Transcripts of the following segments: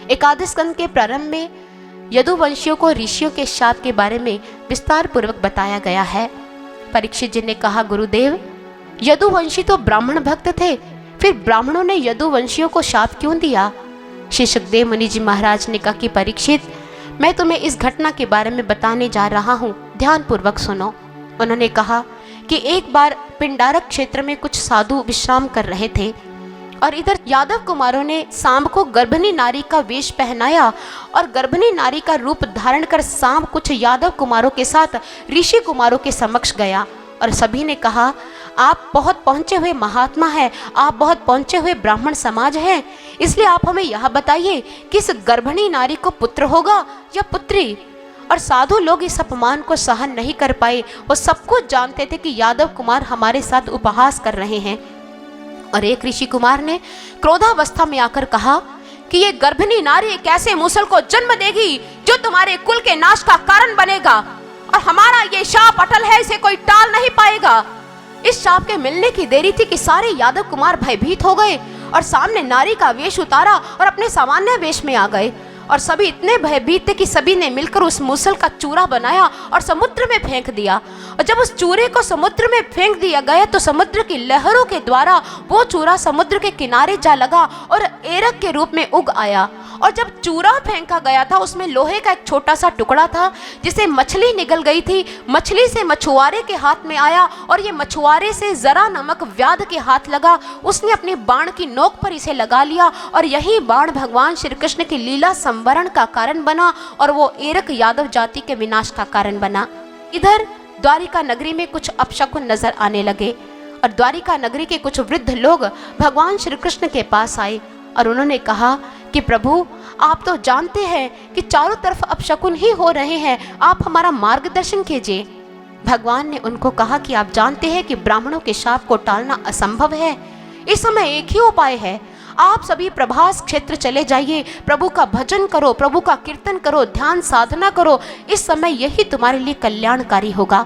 एकादश स्कंद के प्रारंभ में यदुवंशियों को ऋषियों के शाप के बारे में विस्तार पूर्वक बताया गया है। परीक्षित जी ने कहा, गुरुदेव, यदुवंशी तो ब्राह्मण भक्त थे, फिर ब्राह्मणों ने यदुवंशियों को शाप क्यों दिया? श्री सुखदेव मुनि जी महाराज ने कहा कि परीक्षित, मैं तुम्हें इस घटना के बारे में बताने जा रहा हूँ, ध्यान पूर्वक सुनो। उन्होंने कहा कि एक बार पिंडारक क्षेत्र में कुछ साधु विश्राम कर रहे थे और इधर यादव कुमारों ने सांब को गर्भिणी नारी का वेश पहनाया और गर्भिणी नारी का रूप धारण कर सांब कुछ यादव कुमारों के साथ ऋषि कुमारों के समक्ष गया और सभी ने कहा, आप बहुत पहुंचे हुए महात्मा हैं, आप बहुत पहुंचे हुए ब्राह्मण समाज हैं, इसलिए आप हमें यह बताइए कि इस गर्भिणी नारी को पुत्र होगा या पुत्री? और साधु लोग इस अपमान को सहन नहीं कर पाए। वो सब कुछ जानते थे कि यादव कुमार हमारे साथ उपहास कर रहे हैं। और एक ऋषि कुमार ने क्रोधावस्था में आकर कहा कि ये गर्भिणी नारी एक ऐसे मूसल को जन्म देगी जो तुम्हारे कुल के नाश का कारण बनेगा और हमारा ये शाप अटल है, इसे कोई टाल नहीं पाएगा। इस शाप के मिलने की देरी थी कि सारे यादव कुमार भयभीत हो गए और सामने नारी का वेश उतारा और अपने सामान्य वेश में आ गए और सभी इतने भयभीत थे कि सभी ने मिलकर उस मूसल का चूरा बनाया और समुद्र में फेंक दिया। और जब उस चूरे को समुद्र में फेंक दिया गया तो समुद्र की लहरों के द्वारा वो चूरा समुद्र के किनारे जा लगा और एरक के रूप में उग आया। और जब चूरा फेंका गया था उसमें लोहे का एक छोटा सा टुकड़ा था जिसे मछली निगल गई थी। मछली से मछुआरे के हाथ में आया और ये मछुआरे से जरा नमक व्याध के हाथ लगा। उसने अपने बाण की नोक पर इसे लगा लिया और यही बाण भगवान श्री कृष्ण की लीला संवरण का कारण बना और वो एरक यादव जाति के विनाश का कारण बना। इधर द्वारिका नगरी में कुछ अपशकुन नजर आने लगे और द्वारिका नगरी के कुछ वृद्ध लोग भगवान श्री कृष्ण के पास आए और उन्होंने कहा कि प्रभु, आप तो जानते हैं कि चारों तरफ अपशकुन ही हो रहे हैं, आप हमारा मार्गदर्शन कीजिए। भगवान ने उनको कहा कि आप जानते हैं कि ब्राह्मणों के शाप को टालना असंभव है। इस समय एक ही उपाय है, आप सभी प्रभास क्षेत्र चले जाइए, प्रभु का भजन करो, प्रभु का कीर्तन करो, ध्यान साधना करो। इस समय यही तुम्हारे लिए कल्याणकारी होगा।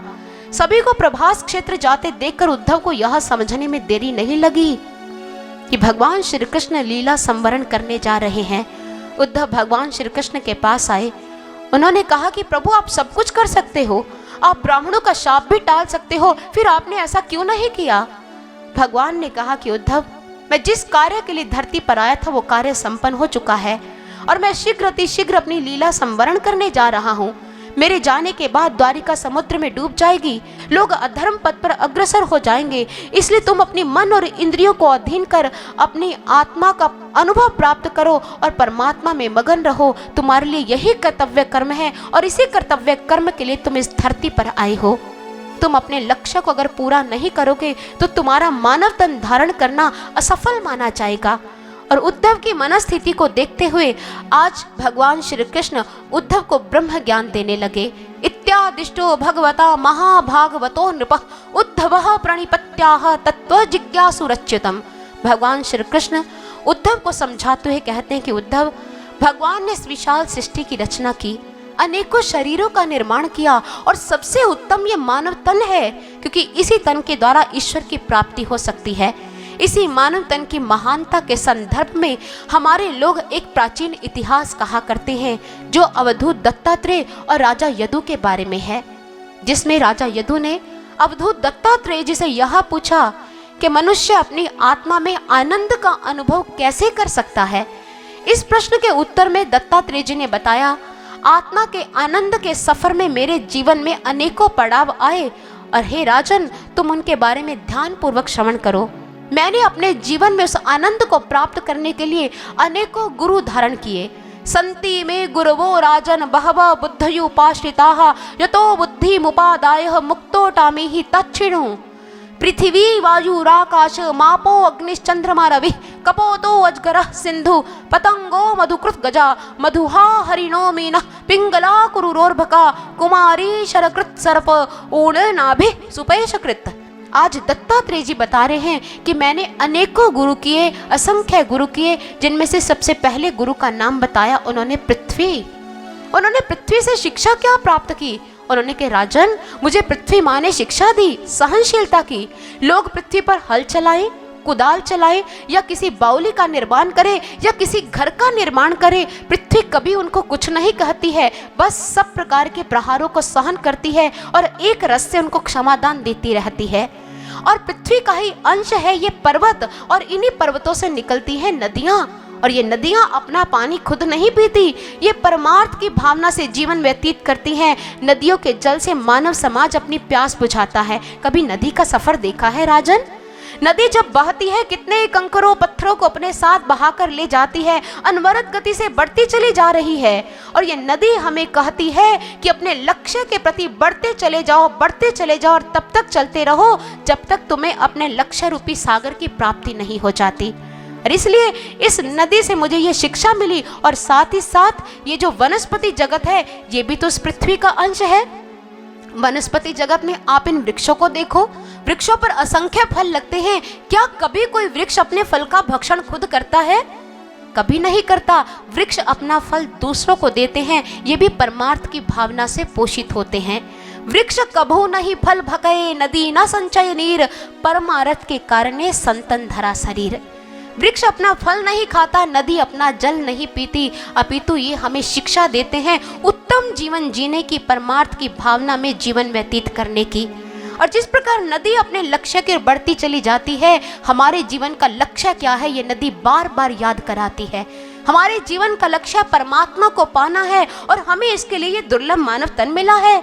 सभी को प्रभास क्षेत्र जाते देखकर उद्धव को यह समझने में देरी नहीं लगी कि भगवान श्री कृष्ण लीला संवरण करने जा रहे हैं। उद्धव भगवान श्री कृष्ण के पास आए। उन्होंने कहा कि प्रभु, आप सब कुछ कर सकते हो, आप ब्राह्मणों का शाप भी टाल सकते हो, फिर आपने ऐसा क्यों नहीं किया? भगवान ने कहा कि उद्धव, मैं जिस कार्य के लिए धरती पर आया था वो कार्य संपन्न हो चुका है और मैं शीघ्र अतिशीघ्र अपनी लीला संवरण करने जा रहा हूँ। मेरे जाने के बाद द्वारिका समुद्र में डूब जाएगी, लोग अधर्म पथ पर अग्रसर हो जाएंगे। इसलिए तुम अपनी मन और इंद्रियों को अधीन कर अपनी आत्मा का अनुभव प्राप्त करो और परमात्मा में मगन रहो। तुम्हारे लिए यही कर्तव्य कर्म है और इसी कर्तव्य कर्म के लिए तुम इस धरती पर आए हो। तुम अपने लक्ष्य को अगर पूरा नहीं करोगे तो तुम्हारा मानव तन धारण करना असफल माना जाएगा। और उद्धव की मनस्थिति को देखते हुए आज भगवान श्री कृष्ण उद्धव को ब्रह्म ज्ञान देने लगे। इत्यादिष्टो भगवता महाभागवतो नृपः उद्धवः प्रणिपत्याः तत्व जिज्ञासुरच्युतम्। भगवान श्री कृष्ण उद्धव को समझाते हुए कहते हैं कि उद्धव, भगवान ने इस विशाल सृष्टि की रचना की, अनेकों शरीरों का निर्माण किया और सबसे उत्तम ये मानव तन है, क्योंकि इसी तन के द्वारा ईश्वर की प्राप्ति हो सकती है। इसी मानव तन की महानता के संदर्भ में हमारे लोग एक प्राचीन इतिहास कहा करते हैं जो अवधूत दत्तात्रेय और राजा यदु के बारे में है, जिसमें राजा यदु ने अवधूत दत्तात्रेय जी से यह पूछा कि मनुष्य अपनी आत्मा में आनंद का अनुभव कैसे कर सकता है। इस प्रश्न के उत्तर में दत्तात्रेय जी ने बताया, आत्मा के आनंद के सफर में मेरे जीवन में अनेकों पड़ाव आए और हे राजन, तुम उनके बारे में ध्यान पूर्वक श्रवण करो। मैंने अपने जीवन में उस आनंद को प्राप्त करने के लिए अनेकों गुरु धारण किए। संति में गुरवो राजन बहव बुद्धयुपाश्रिताः यतो बुद्धिमुपादायः मुक्तोटामिहि तच्छृणु। पृथिवी वायुराकाश मापो अग्निश्चंद्रमा रविः कपोतो अजगरः सिंधु पतंगो मधुकृत गजा मधुहा हरिणो मीनः पिंगला कुरुरोर्भका कुमारी शरकृत सर्प ऊर्णनाभिः सुपेशकृत। आज दत्तात्रेय जी बता रहे हैं कि मैंने अनेकों गुरु किए, असंख्य गुरु किए, जिनमें से सबसे पहले गुरु का नाम बताया उन्होंने पृथ्वी। उन्होंने पृथ्वी से शिक्षा क्या प्राप्त की? उन्होंने कहा, राजन, मुझे पृथ्वी माँ ने शिक्षा दी, सहनशीलता की। लोग पृथ्वी पर हल चलाएं, कुदाल चलाए या किसी बाउली का निर्माण करे या किसी घर का निर्माण करे, पृथ्वी कभी उनको कुछ नहीं कहती है, बस सब प्रकार के प्रहारों को सहन करती है और एक रस से उनको क्षमादान देती रहती है। और पृथ्वी का ही अंश है ये पर्वत, और इन्हीं पर्वतों से निकलती हैं नदियां, और ये नदियां अपना पानी खुद नहीं पीती, ये परमार्थ की भावना से जीवन व्यतीत करती हैं। नदियों के जल से मानव समाज अपनी प्यास बुझाता है। कभी नदी का सफर देखा है राजन? नदी जब बहती है कितने कंकरों पत्थरों को अपने साथ बहाकर ले जाती है, अनवरत गति से बढ़ती चली जा रही है। और ये नदी हमें कहती है कि अपने लक्ष्य के प्रति बढ़ते चले जाओ, और तब तक चलते रहो जब तक तुम्हें अपने लक्ष्य रूपी सागर की प्राप्ति नहीं हो जाती। और इसलिए इस नदी से मुझे ये शिक्षा मिली, और साथ ही साथ ये जो वनस्पति जगत है ये भी तो इस पृथ्वी का अंश है। वनस्पति जगत में आप इन वृक्षों को देखो, वृक्षों पर असंख्य फल लगते हैं। क्या कभी कोई वृक्ष अपने फल का भक्षण खुद करता है? कभी नहीं करता। वृक्ष अपना फल दूसरों को देते हैं, ये भी परमार्थ की भावना से पोषित होते हैं। वृक्ष कभू नहीं फल भगे, नदी न संचय नीर, परमार्थ के कारणे संतन धरा शरीर। वृक्ष अपना फल नहीं खाता, नदी अपना जल नहीं पीती, अपितु ये हमें शिक्षा देते हैं उत्तम जीवन जीने की, परमार्थ की भावना में जीवन व्यतीत करने की। और जिस प्रकार नदी अपने लक्ष्य की ओर बढ़ती चली जाती है, हमारे जीवन का लक्ष्य क्या है ये नदी बार बार याद कराती है। हमारे जीवन का लक्ष्य परमात्मा को पाना है, और हमें इसके लिए ये दुर्लभ मानव तन मिला है।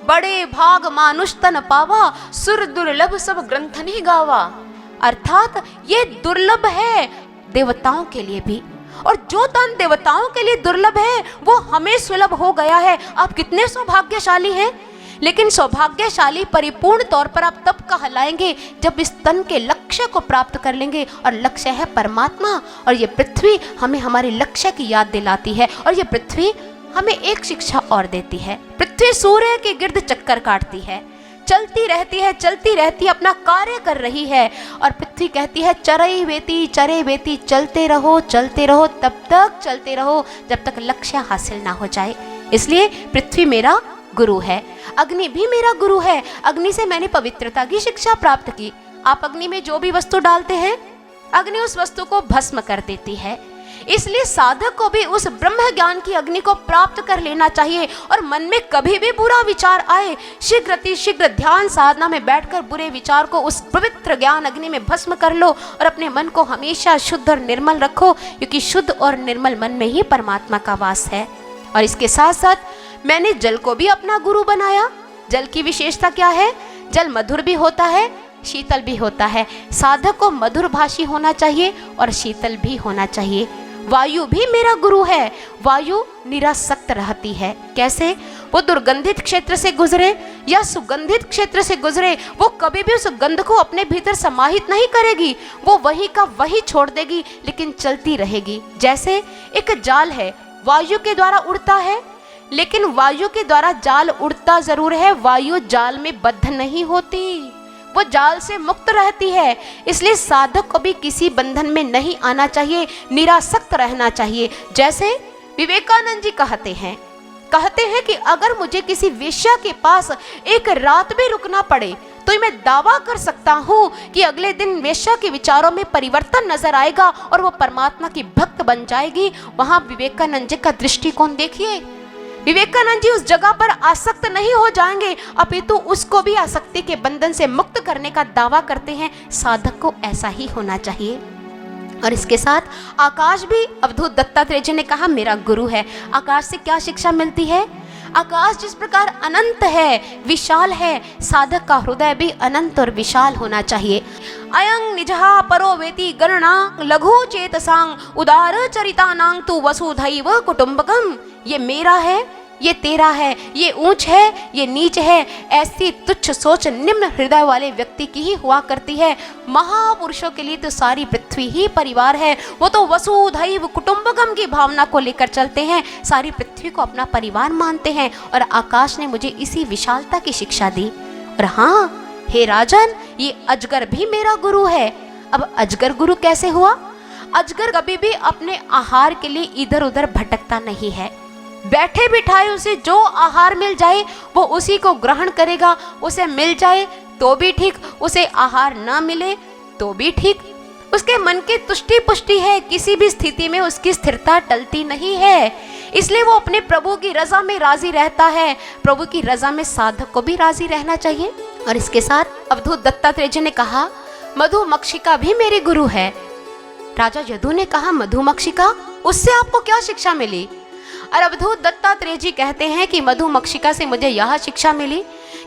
बड़े भाग मानुष तन पावा, सुर दुर्लभ सब ग्रंथनि गावा। अर्थात ये दुर्लभ है देवताओं के लिए भी, और जो तन देवताओं के लिए दुर्लभ है वो हमें सुलभ हो गया है। आप कितने सौभाग्यशाली हैं। लेकिन सौभाग्यशाली परिपूर्ण तौर पर आप तब कहलाएंगे जब इस तन के लक्ष्य को प्राप्त कर लेंगे, और लक्ष्य है परमात्मा। और ये पृथ्वी हमें हमारे लक्ष्य की याद दिलाती है, और ये पृथ्वी हमें एक शिक्षा और देती है। पृथ्वी सूर्य के गिर्द चक्कर काटती है, चलती रहती है, अपना कार्य कर रही है। और पृथ्वी कहती है चरे वेती, चलते रहो तब तक चलते रहो जब तक लक्ष्य हासिल ना हो जाए। इसलिए पृथ्वी मेरा गुरु है, अग्नि भी मेरा गुरु है। अग्नि से मैंने पवित्रता की शिक्षा प्राप्त की। आप अग्नि में जो भी वस्तु डालते हैं, अग्नि उस वस्तु को भस्म कर देती है। इसलिए साधक को भी उस ब्रह्म ज्ञान की अग्नि को प्राप्त कर लेना चाहिए। और मन में कभी भी बुरा विचार आए, शीघ्र ध्यान साधना में बैठकर बुरे विचार को उस पवित्र ज्ञान अग्नि में भस्म कर लो, और अपने मन को हमेशा शुद्ध और निर्मल रखो, क्योंकि शुद्ध और निर्मल मन में ही परमात्मा का वास है। और इसके साथ साथ मैंने जल को भी अपना गुरु बनाया। जल की विशेषता क्या है? जल मधुर भी होता है, शीतल भी होता है। साधक को मधुर भाषी होना चाहिए और शीतल भी होना चाहिए। वायु भी मेरा गुरु है। वायु निरासक्त रहती है। कैसे? वो दुर्गंधित क्षेत्र से गुजरे या सुगंधित क्षेत्र से गुजरे, वो कभी भी उस गंध को अपने भीतर समाहित नहीं करेगी, वो वही का वही छोड़ देगी, लेकिन चलती रहेगी। जैसे एक जाल है, वायु के द्वारा उड़ता है, लेकिन वायु के द्वारा जाल उड़ता जरूर है, वायु जाल में बद्ध नहीं होती, वो जाल से मुक्त रहती है। इसलिए साधक को भी किसी बंधन में नहीं आना चाहिए, निरासक्त रहना चाहिए। जैसे विवेकानंद जी कहते हैं कि अगर मुझे किसी वेश्या के पास एक रात भी रुकना पड़े तो मैं दावा कर सकता हूँ कि अगले दिन वेश्या के विचारों में परिवर्तन नजर आएगा और वो परमात्मा की भक्त बन जाएगी। वहां विवेकानंद जी का दृष्टिकोण देखिए। विवेकानंद जी उस जगह पर आसक्त नहीं हो जाएंगे, अपितु उसको भी आसक्ति के बंधन से मुक्त करने का दावा करते हैं। साधक को ऐसा ही होना चाहिए। और इसके साथ आकाश भी, अवधूत दत्तात्रेय जी ने कहा मेरा गुरु है। आकाश से क्या शिक्षा मिलती है? आकाश जिस प्रकार अनंत है, विशाल है, साधक का हृदय भी अनंत और विशाल होना चाहिए। अयं निजहा परो वेति गणना लघु चेतसांग उदार चरितानांग तु वसुधैव कुटुंबकम। ये मेरा है, ये तेरा है, ये ऊंच है, ये नीच है, ऐसी तुच्छ सोच निम्न हृदय वाले व्यक्ति की ही हुआ करती है। महापुरुषों के लिए तो सारी पृथ्वी ही परिवार है। वो तो वसुधैव कुटुंबकम की भावना को लेकर चलते हैं, सारी पृथ्वी को अपना परिवार मानते हैं। और आकाश ने मुझे इसी विशालता की शिक्षा दी। और हाँ हे राजन, ये अजगर भी मेरा गुरु है। अब अजगर गुरु कैसे हुआ? अजगर कभी भी अपने आहार के लिए इधर उधर भटकता नहीं है। बैठे बिठाए उसे जो आहार मिल जाए वो उसी को ग्रहण करेगा। उसे मिल जाए तो भी ठीक, उसे आहार ना मिले तो भी ठीक। उसके मन की तुष्टि पुष्टि है, किसी भी स्थिति में उसकी स्थिरता टलती नहीं है। इसलिए वो अपने प्रभु की रजा में राजी रहता है। प्रभु की रजा में साधक को भी राजी रहना चाहिए। और इसके साथ अवधूत दत्तात्रेय जी ने कहा, मधुमक्षिका भी मेरी गुरु है। राजा यदु ने कहा, मधुमक्षिका, उससे आपको क्या शिक्षा मिली? और अवधूत दत्तात्रेय जी कहते हैं कि मधुमक्षिका से मुझे यह शिक्षा मिली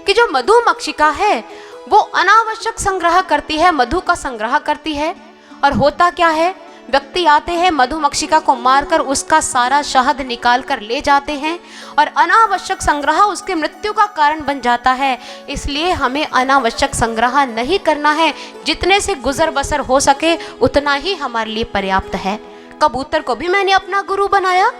कि जो मधुमक्षिका है वो अनावश्यक संग्रह करती है, मधु का संग्रह करती है। और होता क्या है, व्यक्ति आते हैं, मधुमक्षिका को मारकर उसका सारा शहद निकाल कर ले जाते हैं और अनावश्यक संग्रह उसके मृत्यु का कारण बन जाता है। इसलिए हमें अनावश्यक संग्रह नहीं करना है, जितने से गुजर बसर हो सके उतना ही हमारे लिए पर्याप्त है। कबूतर को भी मैंने अपना गुरु बनाया।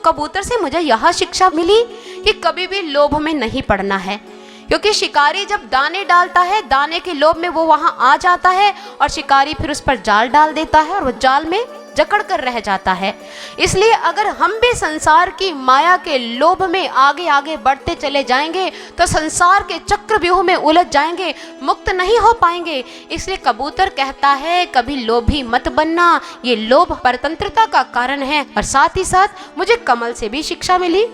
कबूतर से मुझे यह शिक्षा मिली कि कभी भी लोभ में नहीं पड़ना है, क्योंकि शिकारी जब दाने डालता है, दाने के लोभ में वो वहां आ जाता है और शिकारी फिर उस पर जाल डाल देता है और वो जाल में जकड़ कर रह जाता है। इसलिए अगर हम भी संसार की माया के लोभ में आगे आगे बढ़ते चले जाएंगे तो संसार के चक्रव्यूह में उलझ जाएंगे, मुक्त नहीं हो पाएंगे। इसलिए कबूतर कहता है, कभी लोभी मत बनना, ये लोभ परतंत्रता का कारण है। और साथ ही साथ मुझे कमल से भी शिक्षा मिली।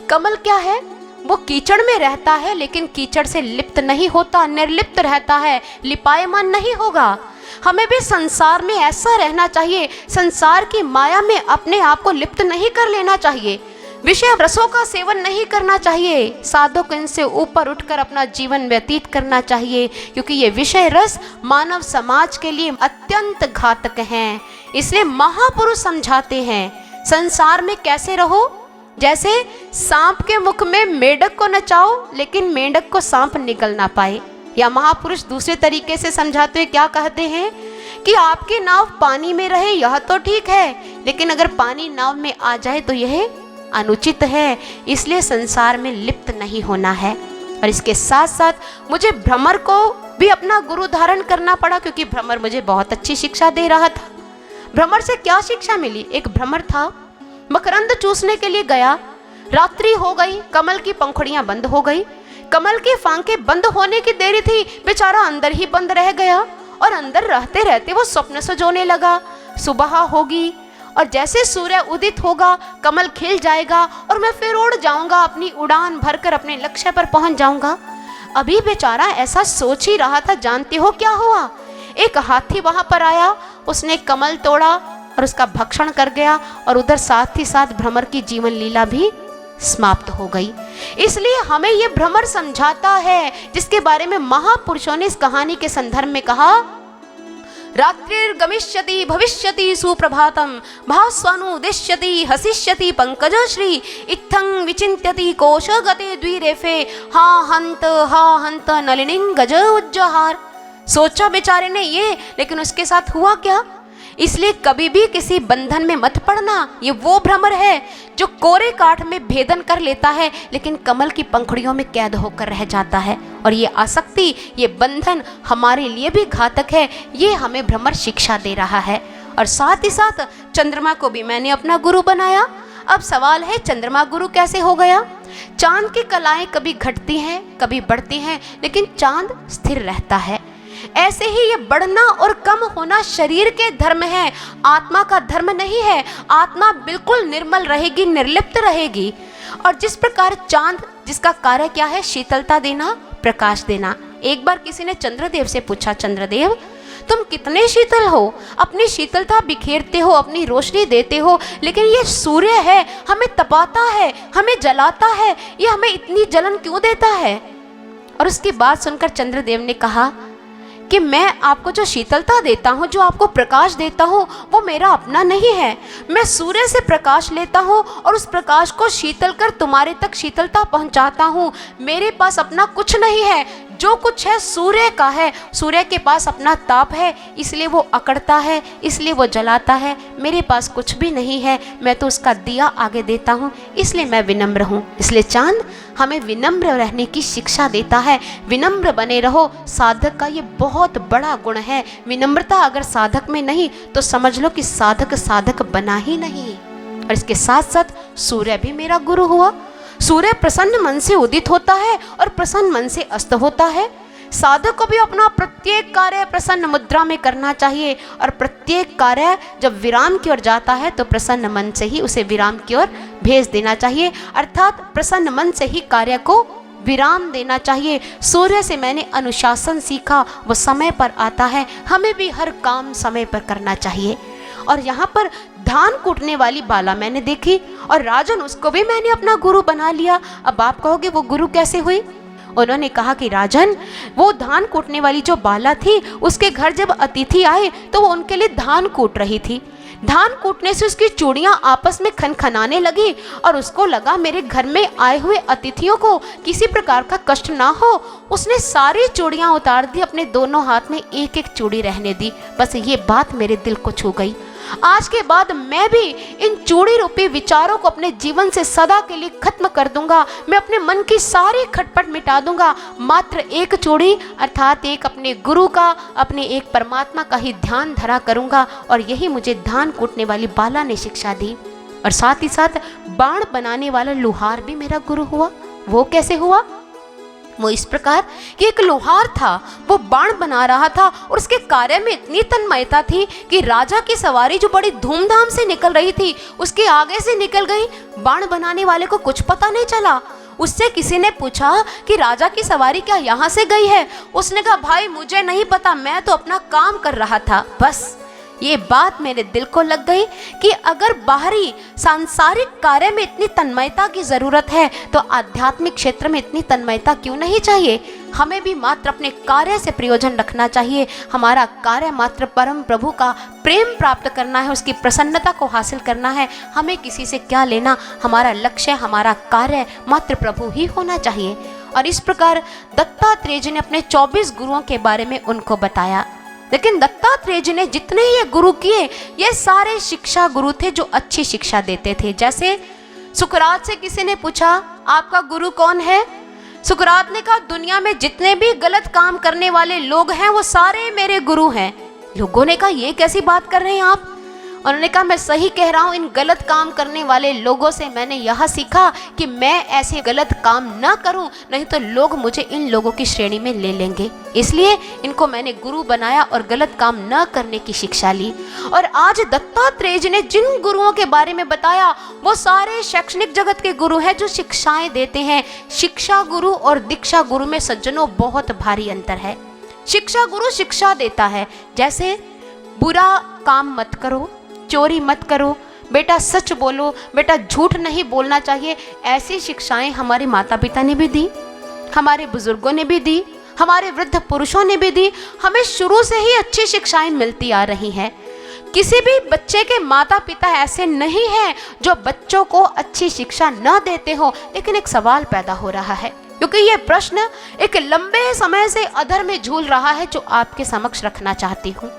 कमल क्या है, वो कीचड़ में रहता है लेकिन कीचड़ से लिप्त नहीं होता, निर्लिप्त रहता है, लिपायमान नहीं होगा। हमें भी संसार में ऐसा रहना चाहिए, संसार की माया में अपने आप को लिप्त नहीं कर लेना चाहिए, विषय रसों का सेवन नहीं करना चाहिए, साधक इनसे ऊपर उठकर अपना जीवन व्यतीत करना चाहिए, क्योंकि ये विषय रस मानव समाज के लिए अत्यंत घातक हैं। इसलिए महापुरुष समझाते हैं, संसार में कैसे रहो, जैसे सांप के मुख में मेंढक को नचाओ लेकिन मेंढक को सांप निगल ना पाए। या महापुरुष दूसरे तरीके से समझाते हुए क्या कहते हैं कि आपकी नाव पानी में रहे यह तो ठीक है, लेकिन अगर पानी नाव में आ जाए तो यह अनुचित है। इसलिए संसार में लिप्त नहीं होना है। और इसके साथ साथ मुझे भ्रमर को भी अपना गुरु धारण करना पड़ा, क्योंकि भ्रमर मुझे बहुत अच्छी शिक्षा दे रहा था। भ्रमर से क्या शिक्षा मिली? एक भ्रमर था, मकरंद चूसने के लिए गया, रात्रि हो गई, कमल की पंखुड़ियां बंद हो गई, कमल की फांकें बंद होने की देरी थी, बेचारा अंदर ही बंद रह गया और अंदर रहते रहते वो स्वप्न सजोने लगा। सुबह होगी और जैसे सूर्य उदित होगा कमल खिल जाएगा और मैं फिर उड़ जाऊंगा, अपनी उड़ान भरकर अपने लक्ष्य पर पहुंच जाऊंगा। अभी बेचारा ऐसा सोच ही रहा था, जानते हो क्या हुआ? एक हाथी वहां पर आया, उसने कमल तोड़ा और उसका भक्षण कर गया और उधर साथ ही साथ भ्रमर की जीवन लीला भी समाप्त हो गई। इसलिए हमें यह भ्रमर समझाता है, जिसके बारे में महापुरुषों ने इस कहानी के संदर्भ में कहा, रात्रिर्गमिष्यति भविष्यति सुप्रभातम भास्वानुदिश्यति हसिष्यति पंकजश्री इत्थं विचिन्त्यति कोशगते द्विरेफे हा हंत नलिनीं गज उज्जहार। सोचा बेचारे ने ये, लेकिन उसके साथ हुआ क्या? इसलिए कभी भी किसी बंधन में मत पड़ना। ये वो भ्रमर है जो कोरे काठ में भेदन कर लेता है लेकिन कमल की पंखुड़ियों में कैद होकर रह जाता है। और ये आसक्ति, ये बंधन हमारे लिए भी घातक है। ये हमें भ्रमर शिक्षा दे रहा है। और साथ ही साथ चंद्रमा को भी मैंने अपना गुरु बनाया। अब सवाल है, चंद्रमा गुरु कैसे हो गया? चांद की कलाएं कभी घटती हैं, कभी बढ़ती हैं, लेकिन चांद स्थिर रहता है। ऐसे ही ये बढ़ना और कम होना शरीर के धर्म है, आत्मा का धर्म नहीं है। आत्मा बिल्कुल निर्मल रहेगी, निर्लिप्त रहेगी। और जिस प्रकार चांद, जिसका कार्य क्या है? शीतलता देना, प्रकाश देना। एक बार किसी ने चंद्रदेव से पूछा, चंद्रदेव तुम कितने शीतल हो, अपनी शीतलता बिखेरते हो, अपनी रोशनी देते हो, लेकिन ये सूर्य है, हमें तपाता है, हमें जलाता है, ये हमें इतनी जलन क्यों देता है? और उसकी बात सुनकर चंद्रदेव ने कहा कि मैं आपको जो शीतलता देता हूँ, जो आपको प्रकाश देता हूँ, वो मेरा अपना नहीं है। मैं सूर्य से प्रकाश लेता हूँ और उस प्रकाश को शीतल कर तुम्हारे तक शीतलता पहुँचाता हूँ। मेरे पास अपना कुछ नहीं है, जो कुछ है सूर्य का है। सूर्य के पास अपना ताप है, इसलिए वो अकड़ता है, इसलिए वो जलाता है। मेरे पास कुछ भी नहीं है, मैं तो उसका दिया आगे देता हूँ, इसलिए मैं विनम्र हूँ। इसलिए चांद हमें विनम्र रहने की शिक्षा देता है। विनम्र बने रहो, साधक का ये बहुत बड़ा गुण है। विनम्रता अगर साधक में नहीं तो समझ लो कि साधक बना ही नहीं। और इसके साथ साथ सूर्य भी मेरा गुरु हुआ। सूर्य प्रसन्न मन से उदित होता है और प्रसन्न मन से अस्त होता है। साधक को भी अपना प्रत्येक कार्य प्रसन्न मुद्रा में करना चाहिए और प्रत्येक कार्य जब विराम की ओर जाता है तो प्रसन्न मन से ही उसे विराम की ओर भेज देना चाहिए, अर्थात प्रसन्न मन से ही कार्य को विराम देना चाहिए। सूर्य से मैंने अनुशासन सीखा, वो समय पर आता है, हमें भी हर काम समय पर करना चाहिए। और यहाँ पर धान कूटने वाली बाला मैंने देखी और राजन उसको भी मैंने अपना गुरु बना लिया। अब आप कहोगे वो गुरु कैसे हुई? उन्होंने कहा कि राजन, वो धान कूटने वाली जो बाला थी उसके घर जब अतिथि आए तो वो उनके लिए धान कूट रही थी। धान कूटने से उसकी चूड़ियां आपस में खनखनाने लगी और उसको लगा मेरे घर में आए हुए अतिथियों को किसी प्रकार का कष्ट ना हो। उसने सारी चूड़ियां उतार दी, अपने दोनों हाथ में एक एक चूड़ी रहने दी। बस ये बात मेरे दिल को छू गई। आज के बाद मैं भी इन चूड़ी रूपी विचारों को अपने जीवन से सदा के लिए खत्म कर दूंगा। मैं अपने मन की सारी खटपट मिटा दूंगा। मात्र एक चूड़ी अर्थात एक अपने गुरु का, अपने एक परमात्मा का ही ध्यान धरा करूंगा। और यही मुझे धान कूटने वाली बाला ने शिक्षा दी। और साथ ही साथ बाण बनाने वाला लोहार भी मेरा गुरु हुआ। वो कैसे हुआ? वो इस प्रकार कि एक लोहार था, वो बाण बना रहा था और उसके कार्य में इतनी तन्मयता थी कि राजा की सवारी जो बड़ी धूमधाम से निकल रही थी उसके आगे से निकल गई। बाण बनाने वाले को कुछ पता नहीं चला। उससे किसी ने पूछा कि राजा की सवारी क्या यहाँ से गई है? उसने कहा भाई मुझे नहीं पता, मैं तो अपना काम कर रहा था। बस ये बात मेरे दिल को लग गई कि अगर बाहरी सांसारिक कार्य में इतनी तन्मयता की जरूरत है तो आध्यात्मिक क्षेत्र में इतनी तन्मयता क्यों नहीं चाहिए? हमें भी मात्र अपने कार्य से प्रयोजन रखना चाहिए। हमारा कार्य मात्र परम प्रभु का प्रेम प्राप्त करना है, उसकी प्रसन्नता को हासिल करना है। हमें किसी से क्या लेना? हमारा लक्ष्य, हमारा कार्य मात्र प्रभु ही होना चाहिए। और इस प्रकार दत्तात्रेय जी ने अपने 24 गुरुओं के बारे में उनको बताया। लेकिन दत्तात्रेय जी ने जितने ये गुरु किए ये सारे शिक्षा गुरु थे जो अच्छी शिक्षा देते थे। जैसे सुकरात से किसी ने पूछा आपका गुरु कौन है? सुकरात ने कहा दुनिया में जितने भी गलत काम करने वाले लोग हैं वो सारे मेरे गुरु हैं। लोगों ने कहा ये कैसी बात कर रहे हैं आप? उन्होंने कहा मैं सही कह रहा हूँ। इन गलत काम करने वाले लोगों से मैंने यह सीखा कि मैं ऐसे गलत काम ना करूं, नहीं तो लोग मुझे इन लोगों की श्रेणी में ले लेंगे। इसलिए इनको मैंने गुरु बनाया और गलत काम न करने की शिक्षा ली। और आज दत्तात्रेय जी ने जिन गुरुओं के बारे में बताया वो सारे शैक्षणिक जगत के गुरु हैं जो शिक्षाएं देते हैं। शिक्षा गुरु और दीक्षा गुरु में सज्जनों बहुत भारी अंतर है। शिक्षा गुरु शिक्षा देता है, जैसे बुरा काम मत करो, चोरी मत करो, बेटा सच बोलो, बेटा झूठ नहीं बोलना चाहिए। ऐसी शिक्षाएं हमारे माता पिता ने भी दी, हमारे बुजुर्गों ने भी दी, हमारे वृद्ध पुरुषों ने भी दी। हमें शुरू से ही अच्छी शिक्षाएं मिलती आ रही हैं। किसी भी बच्चे के माता पिता ऐसे नहीं हैं जो बच्चों को अच्छी शिक्षा न देते हो। लेकिन एक सवाल पैदा हो रहा है, क्योंकि ये प्रश्न एक लंबे समय से अधर में झूल रहा है, जो आपके समक्ष रखना चाहती हूँ।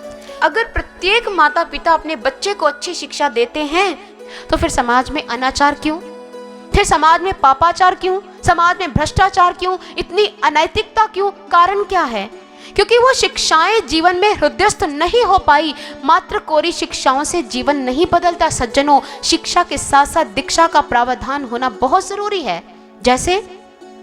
अगर प्रत्येक माता पिता अपने बच्चे को अच्छी शिक्षा देते हैं तो फिर समाज में अनाचार क्यों? फिर समाज में पापाचार क्यों? समाज में भ्रष्टाचार क्यों? इतनी अनैतिकता क्यों? कारण क्या है? क्योंकि वो शिक्षाएं जीवन में हृदयस्थ नहीं हो पाई। मात्र कोरी शिक्षाओं से जीवन नहीं बदलता सज्जनों। शिक्षा के साथ साथ दीक्षा का प्रावधान होना बहुत जरूरी है। जैसे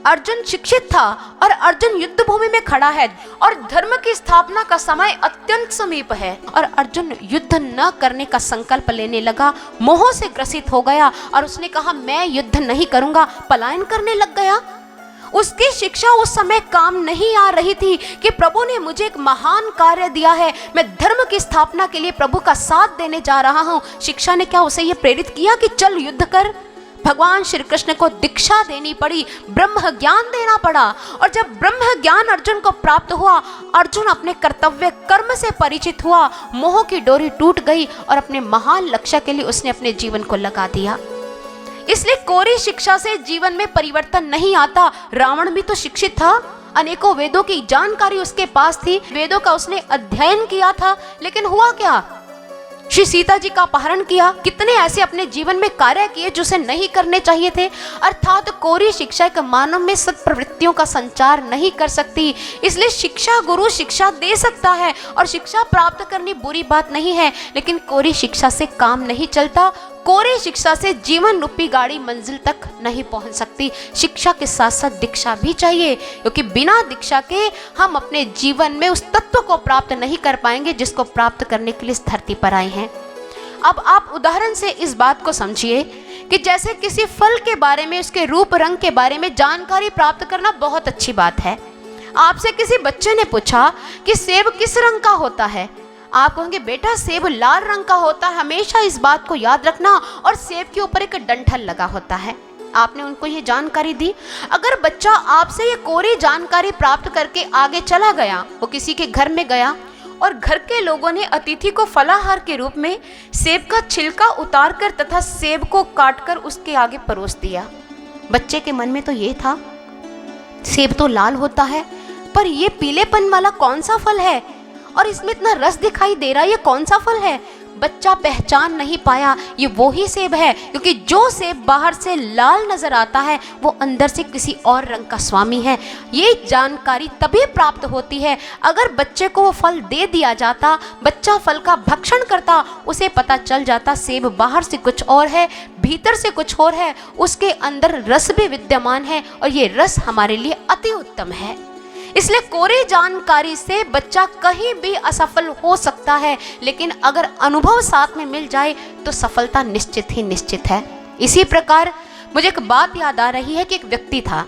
अर्जुन शिक्षित था और अर्जुन युद्ध भूमि में खड़ा है और धर्म की स्थापना का समय अत्यंत समीप है, और अर्जुन युद्ध न करने का संकल्प लेने लगा, मोह से ग्रसित हो गया और उसने कहा मैं युद्ध नहीं करूंगा, पलायन करने लग गया। उसकी शिक्षा उस समय काम नहीं आ रही थी कि प्रभु ने मुझे एक महान कार्य दिया है, मैं धर्म की स्थापना के लिए प्रभु का साथ देने जा रहा हूँ। शिक्षा ने क्या उसे ये प्रेरित किया कि चल युद्ध कर? भगवान श्री कृष्ण को दीक्षा देनी पड़ी, ब्रह्म ज्ञान देना पड़ा। और जब ब्रह्म ज्ञान अर्जुन को प्राप्त हुआ, अर्जुन अपने कर्तव्य कर्म से परिचित हुआ, मोह की डोरी टूट गई और अपने महान लक्ष्य के लिए उसने अपने जीवन को लगा दिया। इसलिए कोरी शिक्षा से जीवन में परिवर्तन नहीं आता। रावण भी तो शिक्षित था, अनेकों वेदों की जानकारी उसके पास थी, वेदों का उसने अध्ययन किया था, लेकिन हुआ क्या? श्री सीता जी का अपहरण किया। कितने ऐसे अपने जीवन में कार्य किए जो उसे नहीं करने चाहिए थे। अर्थात कोरी शिक्षा एक मानव में सत्प्रवृत्तियों का संचार नहीं कर सकती। इसलिए शिक्षा गुरु शिक्षा दे सकता है और शिक्षा प्राप्त करनी बुरी बात नहीं है, लेकिन कोरी शिक्षा से काम नहीं चलता। कोरी शिक्षा से जीवन रूपी गाड़ी मंजिल तक नहीं पहुंच सकती। शिक्षा के साथ साथ दीक्षा भी चाहिए, क्योंकि बिना दीक्षा के हम अपने जीवन में उस तत्व को प्राप्त नहीं कर पाएंगे जिसको प्राप्त करने के लिए इस धरती पर आए हैं। अब आप उदाहरण से इस बात को समझिए कि जैसे किसी फल के बारे में, उसके रूप रंग के बारे में जानकारी प्राप्त करना बहुत अच्छी बात है। आपसे किसी बच्चे ने पूछा कि सेब किस रंग का होता है, आप कहोगे बेटा सेब लाल रंग का होता है, हमेशा इस बात को याद रखना, और सेब के ऊपर एक डंठल लगा होता है। आपने उनको ये जानकारी दी। अगर बच्चा आपसे ये कोरी जानकारी प्राप्त करके आगे चला गया, वो किसी के घर में गया और घर के लोगों ने अतिथि को फलाहार के रूप में सेब का छिलका उतारकर तथा सेब को काटकर उसके आगे परोस दिया। बच्चे के मन में तो ये था, सेब तो लाल होता है, पर ये पीलेपन वाला कौन सा फल है और इसमें इतना रस दिखाई दे रहा है, ये कौन सा फल है? बच्चा पहचान नहीं पाया ये वो ही सेब है, क्योंकि जो सेब बाहर से लाल नजर आता है वो अंदर से किसी और रंग का स्वामी है। ये जानकारी तभी प्राप्त होती है अगर बच्चे को वो फल दे दिया जाता, बच्चा फल का भक्षण करता, उसे पता चल जाता सेब बाहर से कुछ और है, भीतर से कुछ और है, उसके अंदर रस भी विद्यमान है और ये रस हमारे लिए अति उत्तम है। इसलिए कोरी जानकारी से बच्चा कहीं भी असफल हो सकता है, लेकिन अगर अनुभव साथ में मिल जाए तो सफलता निश्चित ही निश्चित है। इसी प्रकार मुझे एक बात याद आ रही है कि एक व्यक्ति था,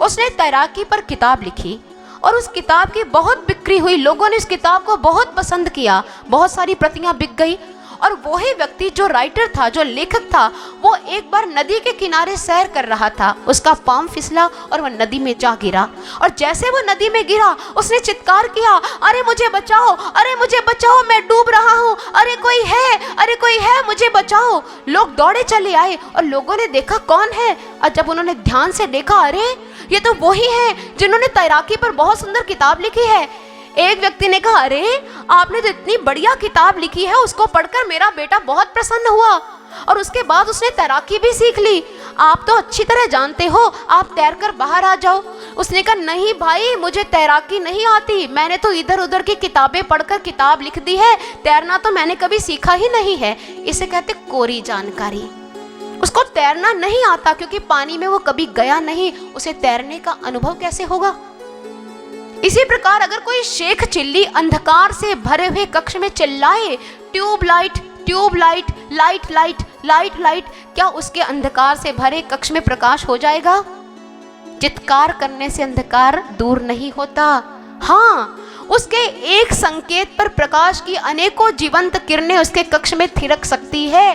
उसने तैराकी पर किताब लिखी और उस किताब की बहुत बिक्री हुई, लोगों ने इस किताब को बहुत पसंद किया, बहुत सारी प्रतियां बिक गई। और वही व्यक्ति जो राइटर था, जो लेखक था, वो एक बार नदी के किनारे सैर कर रहा था, उसका पांव फिसला और वह नदी में जा गिरा। और जैसे वो नदी में गिरा उसने चित्कार किया, अरे मुझे बचाओ, अरे मुझे बचाओ, मैं डूब रहा हूँ, अरे कोई है, अरे कोई है, मुझे बचाओ। लोग दौड़े चले आए और लोगों ने देखा कौन है, और जब उन्होंने ध्यान से देखा, अरे ये तो वही है जिन्होंने तैराकी पर बहुत सुंदर किताब लिखी है। एक व्यक्ति ने कहा, अरे आपने तो इतनी बढ़िया किताब लिखी है, उसको पढ़कर मेरा बेटा बहुत प्रसन्न हुआ और उसके बाद उसने तैराकी भी सीख ली। आप तो अच्छी तरह जानते हो, आप तैरकर बाहर आ जाओ। उसने कहा, नहीं भाई, मुझे तैराकी नहीं आती, मैंने तो इधर उधर की किताबें पढ़कर किताब लिख दी है, तैरना तो मैंने कभी सीखा ही नहीं है। इसे कहते कोरी जानकारी। उसको तैरना नहीं आता क्योंकि पानी में वो कभी गया नहीं, उसे तैरने का अनुभव कैसे होगा? इसी प्रकार अगर कोई शेख चिल्ली अंधकार से भरे हुए कक्ष में चिल्लाए, tube light, tube light, light light, light light, क्या उसके अंधकार से भरे कक्ष में प्रकाश हो जाएगा? चित्कार करने से अंधकार दूर नहीं होता। हाँ, उसके एक संकेत पर प्रकाश की अनेकों जीवंत किरणें उसके कक्ष में थिरक सकती है।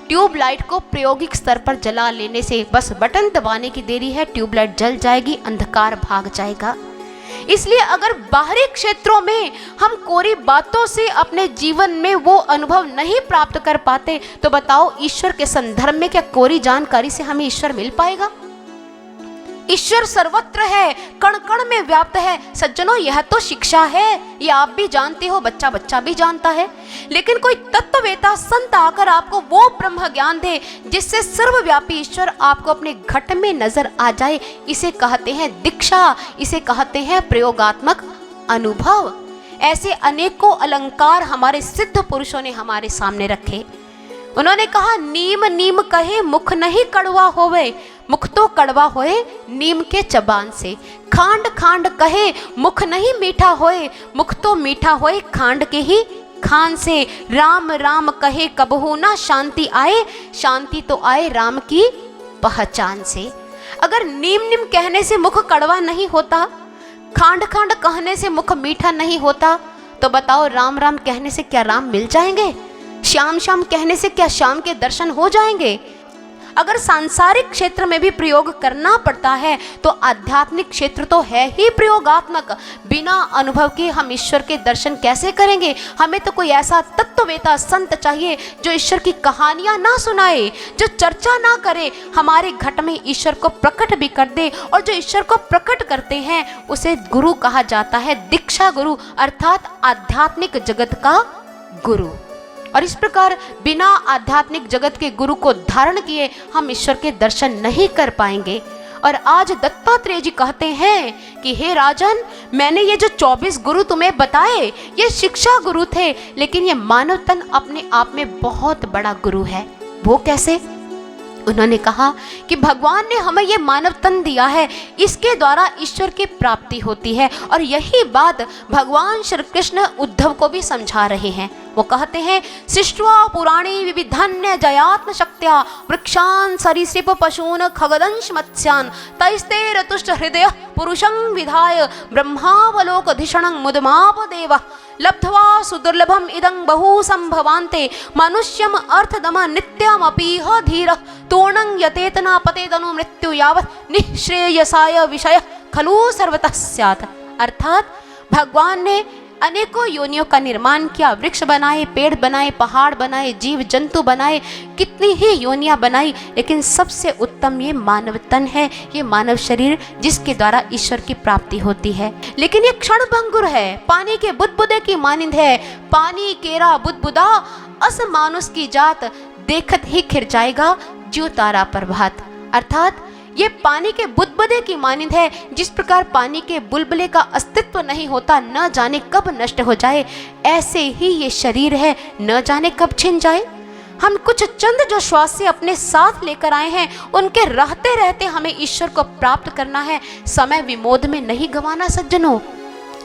ट्यूबलाइट को प्रायोगिक स्तर पर जला लेने से बस बटन दबाने की देरी है, ट्यूबलाइट जल जाएगी, अंधकार भाग जाएगा। इसलिए अगर बाहरी क्षेत्रों में हम कोरी बातों से अपने जीवन में वो अनुभव नहीं प्राप्त कर पाते, तो बताओ ईश्वर के संदर्भ में क्या कोरी जानकारी से हमें ईश्वर मिल पाएगा? ईश्वर सर्वत्र है, कण कण में व्याप्त है। सज्जनों, यह तो शिक्षा है, ये आप भी जानते हो, बच्चा बच्चा भी जानता है। लेकिन कोई तत्ववेता संत आकर आपको वो ब्रह्म ज्ञान दे जिससे सर्वव्यापी ईश्वर आपको अपने घट में नजर आ जाए, इसे कहते हैं दीक्षा, इसे कहते हैं प्रयोगात्मक अनुभव। ऐसे अनेकों अलंकार हमारे सिद्ध पुरुषों ने हमारे सामने रखे। उन्होंने कहा, नीम नीम कहे मुख नहीं कड़वा होवे, मुख तो कड़वा होए नीम के चबान से। खांड खांड कहे मुख नहीं मीठा होए, मुख तो मीठा होए खांड के ही खान से। राम राम कहे कबहू ना शांति आए, शांति तो आए राम की पहचान से। अगर नीम नीम कहने से मुख कड़वा नहीं होता, खांड खांड कहने से मुख मीठा नहीं होता, तो बताओ राम राम कहने से क्या राम मिल जाएंगे? श्याम श्याम कहने से क्या श्याम के दर्शन हो जाएंगे? अगर सांसारिक क्षेत्र में भी प्रयोग करना पड़ता है तो आध्यात्मिक क्षेत्र तो है ही प्रयोगात्मक। बिना अनुभव के हम ईश्वर के दर्शन कैसे करेंगे? हमें तो कोई ऐसा तत्ववेता संत चाहिए जो ईश्वर की कहानियां ना सुनाए, जो चर्चा ना करे, हमारे घट में ईश्वर को प्रकट भी कर दे। और जो ईश्वर को प्रकट करते हैं उसे गुरु कहा जाता है, दीक्षा गुरु, अर्थात आध्यात्मिक जगत का गुरु। और इस प्रकार बिना आध्यात्मिक जगत के गुरु को धारण किए हम ईश्वर के दर्शन नहीं कर पाएंगे। और आज दत्तात्रेय जी कहते हैं कि हे राजन, मैंने ये जो 24 गुरु तुम्हें बताए ये शिक्षा गुरु थे, लेकिन ये मानव तन अपने आप में बहुत बड़ा गुरु है, वो कैसे? उन्होंने कहा कि भगवान ने हमें ये मानव तन दिया है, इसके द्वारा ईश्वर की प्राप्ति होती है। और यही बात भगवान श्री कृष्ण उद्धव को भी समझा रहे हैं। वो कहते हैं, सृष्ट्वा पुराणी विविधान्य जयात्म शक्त्या वृक्षान सरीसृप पशून खगदंश मत्स्यान तैस्ते रतुष्ट हृदय पुरुषं विधाय ब्रह्मावलोकधिषणं मुदमाप देव लब्ध्वा सुदुर्लभम इदं बहु संभवान्ते मनुष्यम अर्थदम नित्यमपीह धीर तूर्णं यतेतना पतेदनु मृत्यु यावत् निःश्रेयसाय विषय खलु सर्वतः स्यात्। अर्थात भगवान ने अनेकों योनियों का निर्माण किया, वृक्ष बनाए, पेड़ बनाए, पहाड़ बनाए, जीव जंतु बनाए, कितनी ही योनियां बनाई, लेकिन सबसे उत्तम ये मानव तन है, ये मानव शरीर जिसके द्वारा ईश्वर की प्राप्ति होती है। लेकिन ये क्षण भंगुर है, पानी के बुदबुदे की मानिंद है। पानी केरा बुदबुदा अस मानुष की जात देखत ही खिर जाएगा ज्यों तारा प्रभात। अर्थात ये पानी के बुदबुदे की मानिंद है। जिस प्रकार पानी के बुलबुले का अस्तित्व नहीं होता, न जाने कब नष्ट हो जाए, ऐसे ही ये शरीर है, न जाने कब छिन जाए। हम कुछ चंद जो श्वास से अपने साथ लेकर आए हैं, उनके रहते रहते हमें ईश्वर को प्राप्त करना है। समय विमोद में नहीं गंवाना सज्जनों।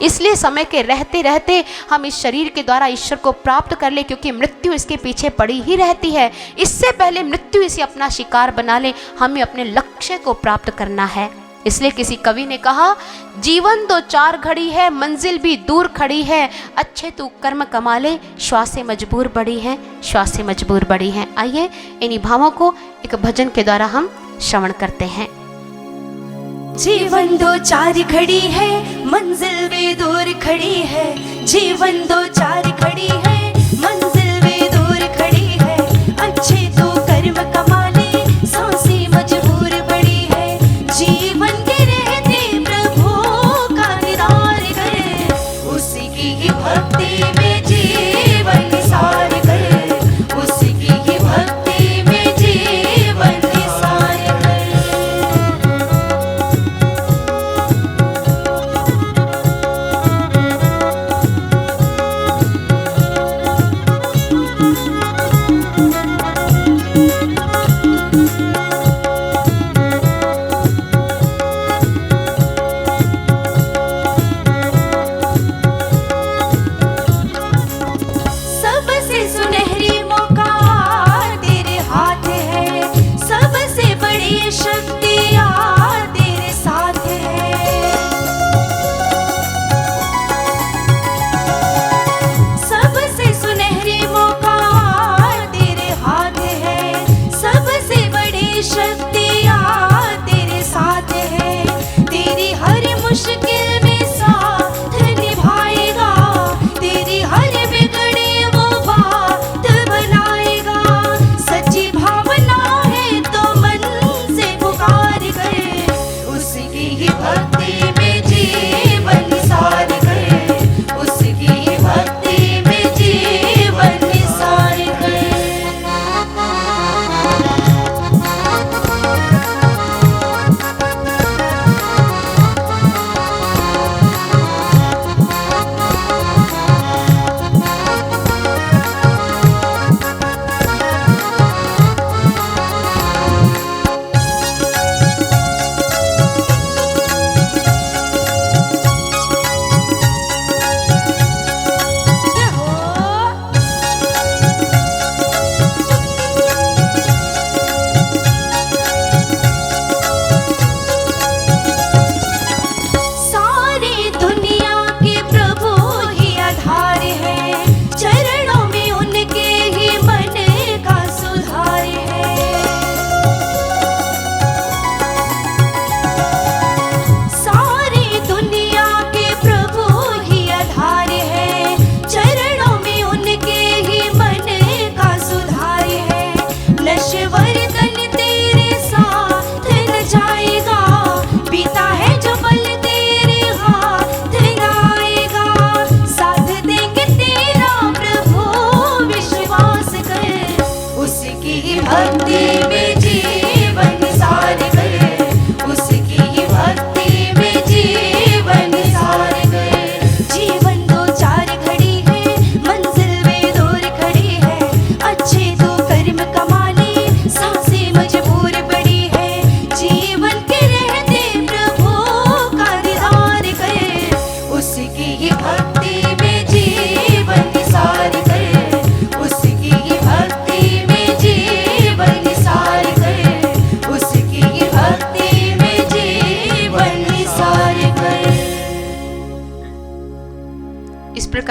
इसलिए समय के रहते रहते हम इस शरीर के द्वारा ईश्वर को प्राप्त कर ले, क्योंकि मृत्यु इसके पीछे पड़ी ही रहती है। इससे पहले मृत्यु इसे अपना शिकार बना ले, हमें अपने लक्ष्य को प्राप्त करना है। इसलिए किसी कवि ने कहा, जीवन तो 4 घड़ी है, मंजिल भी दूर खड़ी है, अच्छे तू कर्म कमा ले, श्वास से मजबूर बड़ी है, श्वास से मजबूर बड़ी है। आइए इन्हीं भावों को एक भजन के द्वारा हम श्रवण करते हैं। जीवन 2-4 घड़ी है, मंजिल भी दूर खड़ी है। जीवन 2-4 घड़ी है, मंजिल भी दूर खड़ी है, अच्छे तो कर्म कमा ले, सांसें मजबूर बड़ी है। जीवन के रहते प्रभु का निधार करे, उसी की भक्ति में जीवन निसार करे, उसी की भक्ति में जीवन निसार करे।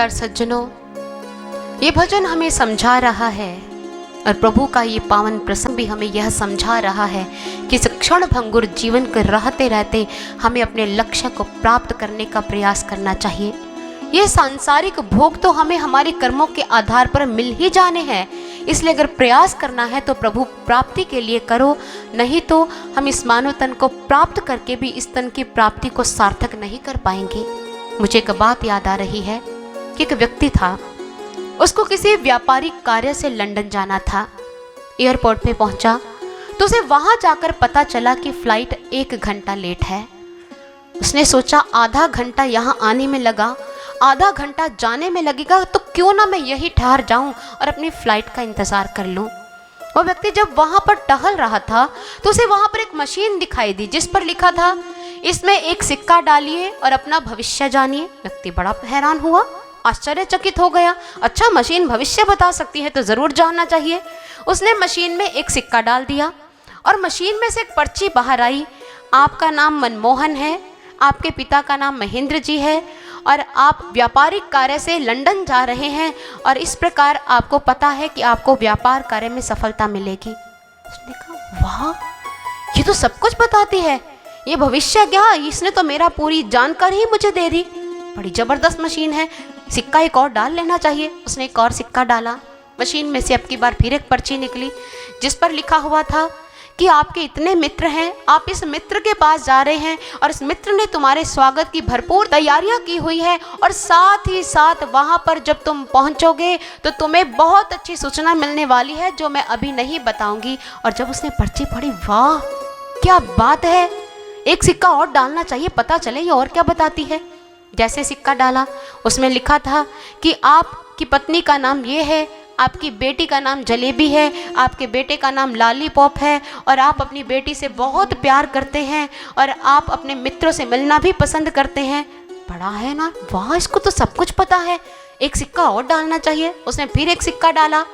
नमस्कार सज्जनों, ये भजन हमें समझा रहा है और प्रभु का ये पावन प्रसंग भी हमें यह समझा रहा है कि इस क्षण भंगुर जीवन को रहते रहते हमें अपने लक्ष्य को प्राप्त करने का प्रयास करना चाहिए। ये सांसारिक भोग तो हमें हमारे कर्मों के आधार पर मिल ही जाने हैं, इसलिए अगर प्रयास करना है तो प्रभु प्राप्ति के लिए करो, नहीं तो हम इस मानव तन को प्राप्त करके भी इस तन की प्राप्ति को सार्थक नहीं कर पाएंगे। मुझे एक बात याद आ रही है कि एक व्यक्ति था, उसको किसी व्यापारिक कार्य से लंदन जाना था। एयरपोर्ट पे पहुंचा तो उसे वहां जाकर पता चला कि फ्लाइट 1 घंटा लेट है। उसने सोचा आधा घंटा यहाँ आने में लगा, आधा घंटा जाने में लगेगा, तो क्यों ना मैं यही ठहर जाऊं और अपनी फ्लाइट का इंतजार कर लूं। वो व्यक्ति जब वहां पर टहल रहा था तो उसे वहां पर एक मशीन दिखाई दी जिस पर लिखा था, इसमें एक सिक्का डालिए और अपना भविष्य जानिए। व्यक्ति बड़ा हैरान हुआ, आश्चर्यचकित हो गया। अच्छा, मशीन भविष्य बता सकती है तो जरूर जानना चाहिए। उसने मशीन में एक सिक्का डाल दिया और मशीन में से एक पर्ची बाहर आई। आपका नाम मनमोहन है, आपके पिता का नाम महेंद्र जी है और आप व्यापारिक कार्य से लंदन जा रहे हैं और इस प्रकार आपको पता है कि आपको व्यापार कार्य में सफलता मिलेगी। उसने कहा, वाह, ये तो सब कुछ बताती है, ये भविष्य क्या, इसने तो मेरा पूरी जानकारी ही मुझे दे दी। बड़ी जबरदस्त मशीन है, सिक्का एक और डाल लेना चाहिए। उसने एक और सिक्का डाला। मशीन में से अब की बार फिर एक पर्ची निकली जिस पर लिखा हुआ था कि आपके इतने मित्र हैं, आप इस मित्र के पास जा रहे हैं और इस मित्र ने तुम्हारे स्वागत की भरपूर तैयारियां की हुई है और साथ ही साथ वहां पर जब तुम पहुंचोगे तो तुम्हें बहुत अच्छी सूचना मिलने वाली है जो मैं अभी नहीं बताऊंगी। और जब उसने पर्ची पढ़ी, वाह क्या बात है, एक सिक्का और डालना चाहिए, पता चले ये और क्या बताती है। जैसे सिक्का डाला उसमें लिखा था कि आपकी पत्नी का नाम ये है, आपकी बेटी का नाम जलेबी है, आपके बेटे का नाम लॉलीपॉप है और आप अपनी बेटी से बहुत प्यार करते हैं और आप अपने मित्रों से मिलना भी पसंद करते हैं। बड़ा है ना, वाह, इसको तो सब कुछ पता है, एक सिक्का और डालना चाहिए। उसने फिर एक सिक्का डाला।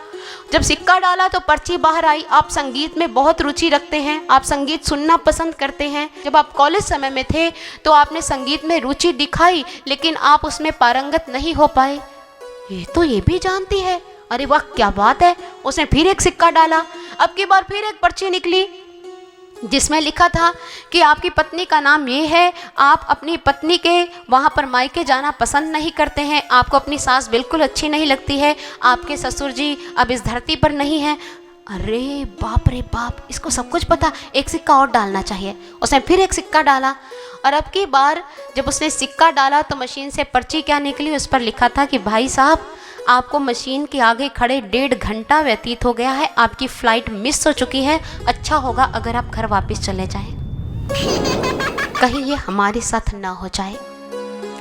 जब सिक्का डाला तो पर्ची बाहर आई, आप संगीत में बहुत रुचि रखते हैं, आप संगीत सुनना पसंद करते हैं। जब आप कॉलेज समय में थे तो आपने संगीत में रुचि दिखाई लेकिन आप उसमें पारंगत नहीं हो पाए। ये भी जानती है, अरे वाह क्या बात है। उसने फिर एक सिक्का डाला। अब की बार फिर एक पर्ची निकली जिसमें लिखा था कि आपकी पत्नी का नाम ये है, आप अपनी पत्नी के वहाँ पर मायके जाना पसंद नहीं करते हैं, आपको अपनी सास बिल्कुल अच्छी नहीं लगती है, आपके ससुर जी अब इस धरती पर नहीं है। अरे बाप रे बाप, इसको सब कुछ पता, एक सिक्का और डालना चाहिए। उसने फिर एक सिक्का डाला और अब की बार जब उसने सिक्का डाला तो मशीन से पर्ची क्या निकली, उस पर लिखा था कि भाई साहब, आपको मशीन के आगे खड़े 1.5 घंटा व्यतीत हो गया है, आपकी फ्लाइट मिस हो चुकी है, अच्छा होगा अगर आप घर वापस चले जाएं, कहीं ये हमारे साथ ना हो जाए।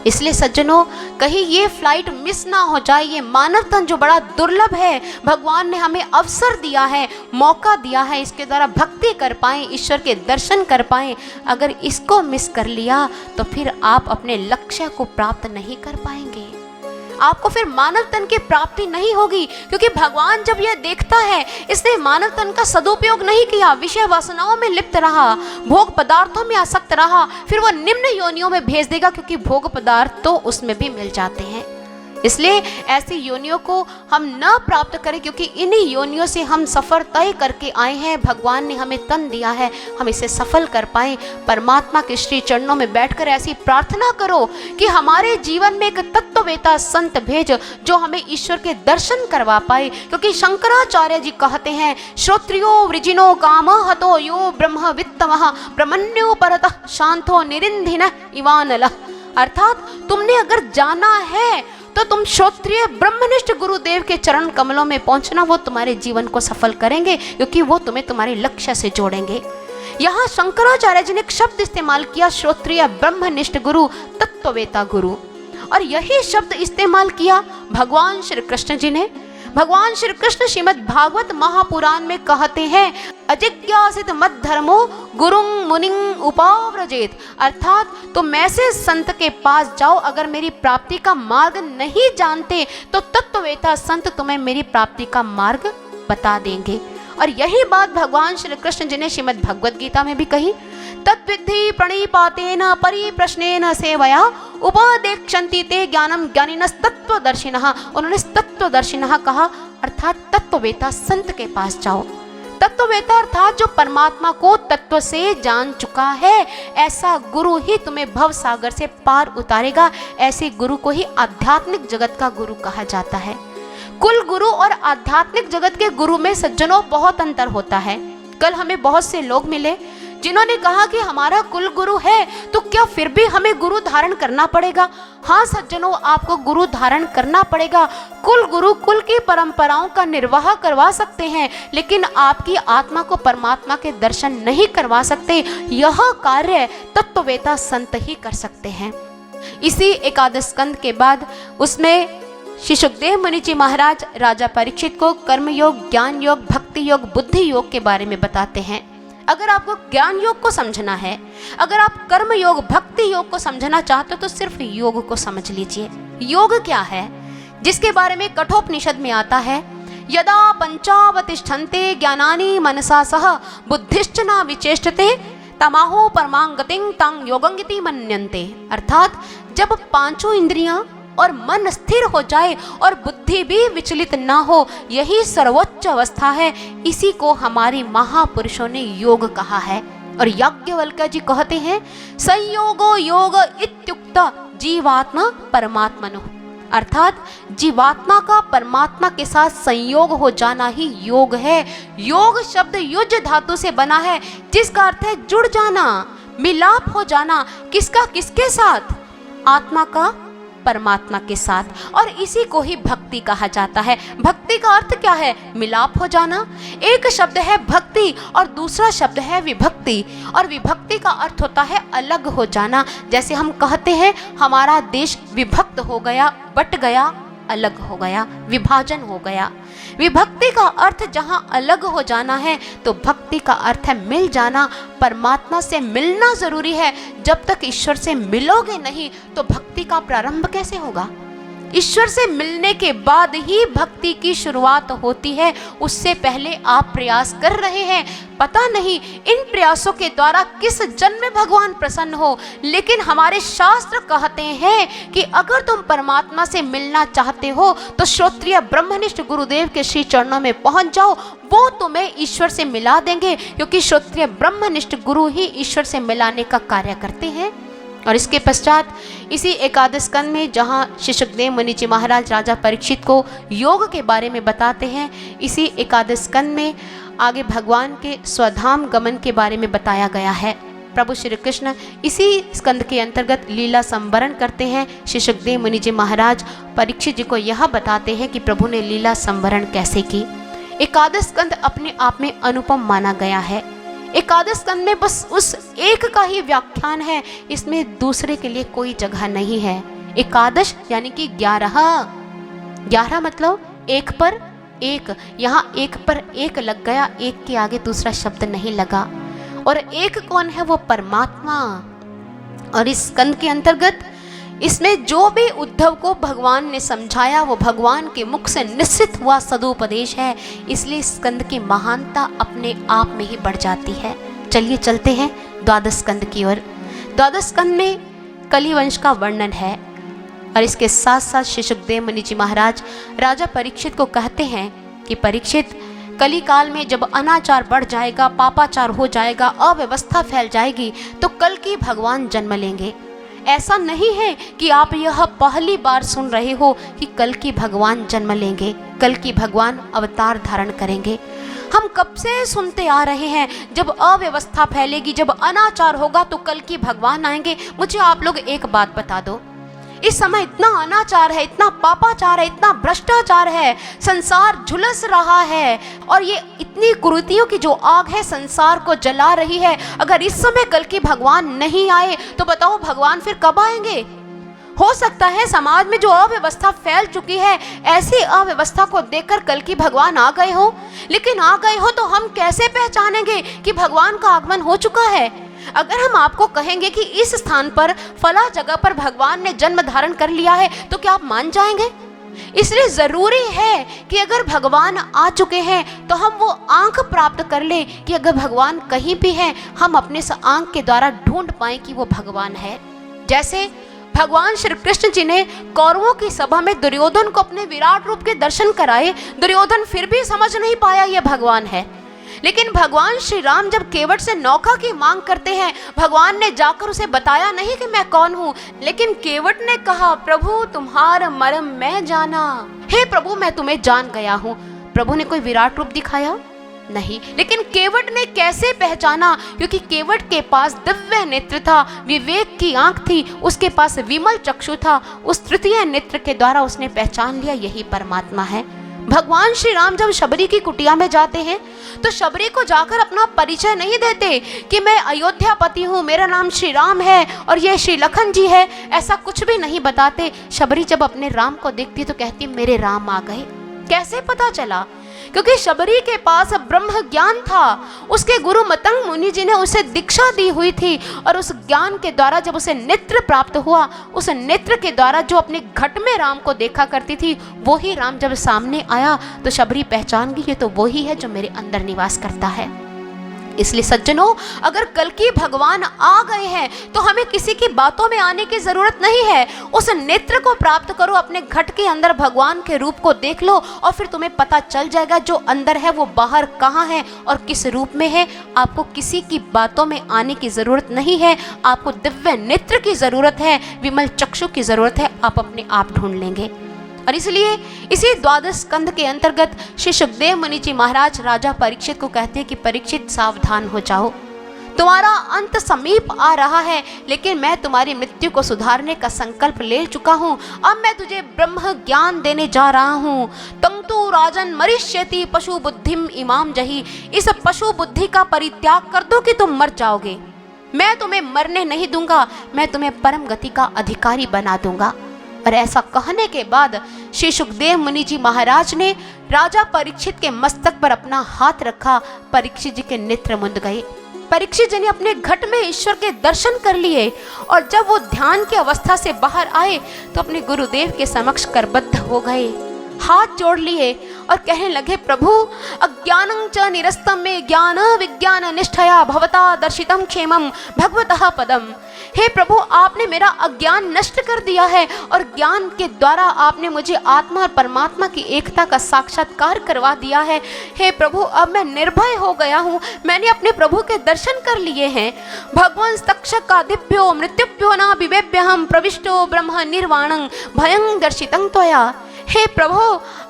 इसलिए सज्जनों, कहीं ये फ्लाइट मिस ना हो जाए। ये मानव तन जो बड़ा दुर्लभ है, भगवान ने हमें अवसर दिया है, मौका दिया है, इसके द्वारा भक्ति कर पाएं, ईश्वर के दर्शन कर पाएं। अगर इसको मिस कर लिया तो फिर आप अपने लक्ष्य को प्राप्त नहीं कर पाएंगे, आपको फिर मानव तन की प्राप्ति नहीं होगी। क्योंकि भगवान जब यह देखता है, इसने मानव तन का सदुपयोग नहीं किया, विषय वासनाओं में लिप्त रहा, भोग पदार्थों में आसक्त रहा, फिर वो निम्न योनियों में भेज देगा, क्योंकि भोग पदार्थ तो उसमें भी मिल जाते हैं। इसलिए ऐसी योनियों को हम न प्राप्त करें, क्योंकि इन्हीं योनियों से हम सफर तय करके आए हैं। भगवान ने हमें तन दिया है, हम इसे सफल कर पाएं। परमात्मा के श्री चरणों में बैठकर ऐसी प्रार्थना करो कि हमारे जीवन में एक तत्ववेता संत भेज जो हमें ईश्वर के दर्शन करवा पाए। क्योंकि शंकराचार्य जी कहते हैं, श्रोत्रियो वृजिनो काम हतो यो ब्रह्म वित्तमः ब्रह्मण्यो परतः शांतो निरिंधिनः इवानलः। अर्थात तुमने अगर जाना है तो तुम श्रोत्रिय ब्रह्मनिष्ठ गुरुदेव के चरण कमलों में पहुंचना, वो तुम्हारे जीवन को सफल करेंगे, क्योंकि वो तुम्हें तुम्हारे लक्ष्य से जोड़ेंगे। यहाँ शंकराचार्य जी ने एक शब्द इस्तेमाल किया, श्रोत्रिय ब्रह्मनिष्ठ गुरु, तत्ववेता गुरु, और यही शब्द इस्तेमाल किया भगवान श्री कृष्ण जी ने। भगवान श्री कृष्ण श्रीमद् भागवत महापुराण में कहते हैं, अजिज्ञासित मद धर्मो गुरुं मुनिं उपाव्रजेत। अर्थात तुम ऐसे संत के पास जाओ, अगर मेरी प्राप्ति का मार्ग नहीं जानते तो तत्ववेता संत तुम्हें मेरी प्राप्ति का मार्ग बता देंगे। और यही बात भगवान श्री कृष्ण जी ने श्रीमद् भगवद गीता में भी कही, तद्विद्धि प्रणिपातेन परिप्रश्नेन सेवया उपदेक्षन्ति ते ज्ञानम ज्ञानिनस् तत्वदर्शिनः। उन्होंने तत्वदर्शिनः कहा, अर्थात तत्ववेता संत के पास जाओ। तत्ववेता अर्थात जो परमात्मा को तत्व से जान चुका है, ऐसा गुरु ही तुम्हें भव सागर से पार उतारेगा। ऐसे गुरु को ही आध्यात्मिक जगत का गुरु कहा जाता है। कुल गुरु और आध्यात्मिक जगत के गुरु में सज्जनों बहुत अंतर होता है। कल हमें बहुत से लोग मिले जिन्होंने कहा कि हमारा कुल गुरु है तो क्या फिर भी हमें गुरु धारण करना पड़ेगा? हाँ सज्जनों, आपको गुरु धारण करना पड़ेगा। कुल गुरु कुल की परंपराओं का निर्वाह करवा सकते हैं, लेकिन आपकी आत्मा को परमात्मा के दर्शन नहीं करवा सकते। यह कार्य तत्ववेता संत ही कर सकते हैं। इसी एकादश स्कंद के बाद उसमें श्री सुखदेव मुनि जी महाराज राजा परीक्षित को कर्मयोग, ज्ञान योग, भक्ति योग, बुद्धि योग के बारे में बताते हैं। अगर आपको ज्ञान योग को समझना है, अगर आप कर्म योग, भक्ति योग को समझना चाहते हो तो सिर्फ योग को समझ लीजिए। योग क्या है, जिसके बारे में कठोपनिषद में आता है, यदा पंचावतिष्ठन्ते ज्ञानानि मनसा सह बुद्धिश्च न विचेष्टते तमाहो परमांगतिं तं योगंगिति मन्यन्ते। अर्थात जब पांचों इंद्रियां और मन स्थिर हो जाए और बुद्धि भी विचलित ना हो, यही सर्वोच्च अवस्था है। इसी को हमारे महापुरुषों ने योग कहा है। और याज्ञवल्क्य जी कहते हैं, संयोगो योग इत्युक्त जीवात्मा परमात्मनो। अर्थात जीवात्मा का परमात्मा के साथ संयोग हो जाना ही योग है। योग शब्द युज धातु से बना है, जिसका अर्थ है जुड़ जाना, मिलाप हो जाना। किसका किसके साथ? आत्मा का परमात्मा के साथ। और इसी को ही भक्ति कहा जाता है। भक्ति का अर्थ क्या है? मिलाप हो जाना। एक शब्द है भक्ति और दूसरा शब्द है विभक्ति, और विभक्ति का अर्थ होता है अलग हो जाना। जैसे हम कहते हैं हमारा देश विभक्त हो गया, बट गया, अलग हो गया, विभाजन हो गया। विभक्ति का अर्थ जहाँ अलग हो जाना है, तो भक्ति का अर्थ है मिल जाना। परमात्मा से मिलना जरूरी है। जब तक ईश्वर से मिलोगे नहीं तो भक्ति का प्रारंभ कैसे होगा? ईश्वर से मिलने के बाद ही भक्ति की शुरुआत होती है। उससे पहले आप प्रयास कर रहे हैं, पता नहीं इन प्रयासों के द्वारा किस जन्म में भगवान प्रसन्न हो। लेकिन हमारे शास्त्र कहते हैं कि अगर तुम परमात्मा से मिलना चाहते हो तो श्रोत्रिय ब्रह्मनिष्ठ गुरुदेव के श्री चरणों में पहुंच जाओ। वो तुम्हें ईश्वर से मिला देंगे, क्योंकि श्रोत्रिय ब्रह्मनिष्ठ गुरु ही ईश्वर से मिलाने का कार्य करते हैं। और इसके पश्चात इसी एकादश स्कंद में जहाँ श्री सुखदेव मुनि जी महाराज राजा परीक्षित को योग के बारे में बताते हैं, इसी एकादश स्कंद में आगे भगवान के स्वधाम गमन के बारे में बताया गया है। प्रभु श्री कृष्ण इसी स्कंद के अंतर्गत लीला संवरण करते हैं। श्री सुखदेव मुनि जी महाराज परीक्षित जी को यह बताते हैं कि प्रभु ने लीला संवरण कैसे की। एकादश स्कंद अपने आप में अनुपम माना गया है। एकादश स्कंद में बस उस एक का ही व्याख्यान है, इसमें दूसरे के लिए कोई जगह नहीं है। एकादश यानी कि 11 मतलब एक पर एक। यहाँ एक पर एक लग गया, एक के आगे दूसरा शब्द नहीं लगा। और एक कौन है? वो परमात्मा। और इस स्कंद के अंतर्गत इसमें जो भी उद्धव को भगवान ने समझाया वो भगवान के मुख से निश्चित हुआ सदुपदेश है। इसलिए स्कंद की महानता अपने आप में ही बढ़ जाती है। चलिए चलते हैं द्वादश स्कंद की ओर। द्वादश स्कंद में कलिवंश का वर्णन है और इसके साथ साथ श्री सुखदेव मुनि जी महाराज राजा परीक्षित को कहते हैं कि परीक्षित, कली काल में जब अनाचार बढ़ जाएगा, पापाचार हो जाएगा, अव्यवस्था फैल जाएगी, तो कल की भगवान जन्म लेंगे। ऐसा नहीं है कि आप यह पहली बार सुन रहे हो कि कल की भगवान जन्म लेंगे, कल की भगवान अवतार धारण करेंगे। हम कब से सुनते आ रहे हैं, जब अव्यवस्था फैलेगी, जब अनाचार होगा तो कल की भगवान आएंगे। मुझे आप लोग एक बात बता दो, इस समय इतना अनाचार है, इतना पापाचार है, इतना भ्रष्टाचार है, संसार झुलस रहा है और ये इतनी कुरीतियों की जो आग है संसार को जला रही है। अगर इस समय कल की भगवान नहीं आए तो बताओ भगवान फिर कब आएंगे? हो सकता है समाज में जो अव्यवस्था फैल चुकी है, ऐसी अव्यवस्था को देखकर कल की भगवान आ गए हो। लेकिन आ गए हो तो हम कैसे पहचानेंगे कि भगवान का आगमन हो चुका है? अगर हम आपको कहेंगे कि इस स्थान पर फला जगह पर भगवान ने जन्म धारण कर लिया है, तो क्या आप मान जाएंगे? इसलिए जरूरी है कि अगर भगवान आ चुके हैं तो हम वो आंख प्राप्त कर ले कि अगर भगवान कहीं भी हैं, हम अपने आंख के द्वारा ढूंढ पाए कि वो भगवान है। जैसे भगवान श्री कृष्ण जी ने कौरवों की सभा में दुर्योधन को अपने विराट रूप के दर्शन कराए। दुर्योधन फिर भी समझ नहीं पाया ये भगवान है। लेकिन भगवान श्री राम जब केवट से नौका की मांग करते हैं, भगवान ने जाकर उसे बताया नहीं कि मैं कौन हूँ, लेकिन केवट ने कहा, प्रभु तुम्हारा मर्म मैं जाना। हे प्रभु मैं तुम्हें जान गया हूँ। प्रभु ने कोई विराट रूप दिखाया नहीं, लेकिन केवट ने कैसे पहचाना? क्योंकि केवट के पास दिव्य नेत्र था, विवेक की आंख थी, उसके पास विमल चक्षु था। उस तृतीय नेत्र के द्वारा उसने पहचान लिया यही परमात्मा है। भगवान श्री राम जब शबरी की कुटिया में जाते हैं तो शबरी को जाकर अपना परिचय नहीं देते कि मैं अयोध्यापति हूँ, मेरा नाम श्री राम है और ये श्री लखन जी है, ऐसा कुछ भी नहीं बताते। शबरी जब अपने राम को देखती तो कहती मेरे राम आ गए। कैसे पता चला? क्योंकि शबरी के पास ब्रह्म ज्ञान था। उसके गुरु मतंग मुनि जी ने उसे दीक्षा दी हुई थी और उस ज्ञान के द्वारा जब उसे नेत्र प्राप्त हुआ, उस नेत्र के द्वारा जो अपने घट में राम को देखा करती थी, वो ही राम जब सामने आया तो शबरी पहचान गई, ये तो वो ही है जो मेरे अंदर निवास करता है। इसलिए सज्जनों, अगर कल की भगवान आ गए हैं तो हमें किसी की बातों में आने की जरूरत नहीं है। उस नेत्र को प्राप्त करो, अपने घट के अंदर भगवान के रूप को देख लो और फिर तुम्हें पता चल जाएगा जो अंदर है वो बाहर कहाँ है और किस रूप में है। आपको किसी की बातों में आने की जरूरत नहीं है, आपको दिव्य नेत्र की जरूरत है, विमल चक्षु की जरूरत है, आप अपने आप ढूंढ लेंगे। और इसलिए इसी द्वादश स्कंध के अंतर्गत श्री सुखदेव मुनि जी महाराज राजा परीक्षित को कहते हैं कि परीक्षित सावधान हो जाओ, तुम्हारा अंत समीप आ रहा है, लेकिन मैं तुम्हारी मृत्यु को सुधारने का संकल्प ले चुका हूँ। अब मैं तुझे ब्रह्म ज्ञान देने जा रहा हूँ। तम तु राजन मरिष्यति पशु बुद्धिम इमाम जही। इस पशु बुद्धि का परित्याग कर दो कि तुम मर जाओगे। मैं तुम्हें मरने नहीं दूंगा, मैं तुम्हें परम गति का अधिकारी बना दूंगा। और ऐसा कहने के बाद श्री सुखदेव मुनि जी महाराज ने राजा परीक्षित के मस्तक पर अपना हाथ रखा। परीक्षित जी के नेत्र मुंद गए। परीक्षित जी ने अपने घट में ईश्वर के दर्शन कर लिए और जब वो ध्यान की अवस्था से बाहर आए तो अपने गुरुदेव के समक्ष करबद्ध हो गए, हाथ जोड़ लिए और कहने लगे, प्रभु अज्ञानं च निरस्तम में ज्ञान विज्ञान निष्ठया भवता दर्शितम क्षेमम भगवतः पदम। हे प्रभु, आपने मेरा अज्ञान नष्ट कर दिया है और ज्ञान के द्वारा आपने मुझे आत्मा और परमात्मा की एकता का साक्षात्कार करवा दिया है। हे प्रभु, अब मैं निर्भय हो गया हूँ, मैंने अपने प्रभु के दर्शन कर लिए हैं। भगवान तक्षक का दिव्यो मृत्युभ्यो न विवेभ्यहम प्रविष्टो ब्रह्म निर्वाणं भयं दर्शितं त्वया। हे प्रभु,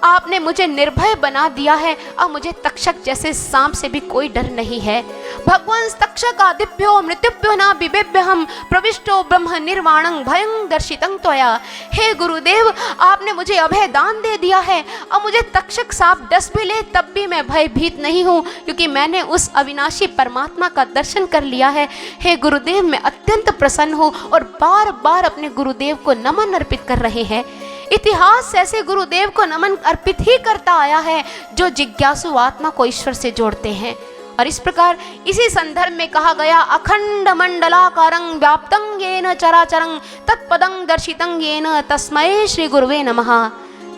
आपने मुझे निर्भय बना दिया है, अब मुझे तक्षक जैसे सांप से भी कोई डर नहीं है। भगवान तक्षक आदिभ्यो मृत्युभ्यो न बिबेभ्यहम प्रविष्टो ब्रह्म निर्वाणं भयं दर्शितं त्वया। हे गुरुदेव, आपने मुझे अभय दान दे दिया है, अब मुझे तक्षक सांप डस भी ले तब भी मैं भयभीत नहीं हूँ, क्योंकि मैंने उस अविनाशी परमात्मा का दर्शन कर लिया है। हे गुरुदेव, मैं अत्यंत प्रसन्न हूँ और बार बार अपने गुरुदेव को नमन अर्पित कर रहे हैं। इतिहास ऐसे गुरुदेव को नमन अर्पित ही करता आया है जो जिज्ञासु आत्मा को ईश्वर से जोड़ते हैं। और इस प्रकार इसी संदर्भ में कहा गया, अखंड मंडलाकारं व्याप्तं येन चराचरं तत्पदं दर्शितं येन तस्मै श्री गुरुवे नमः।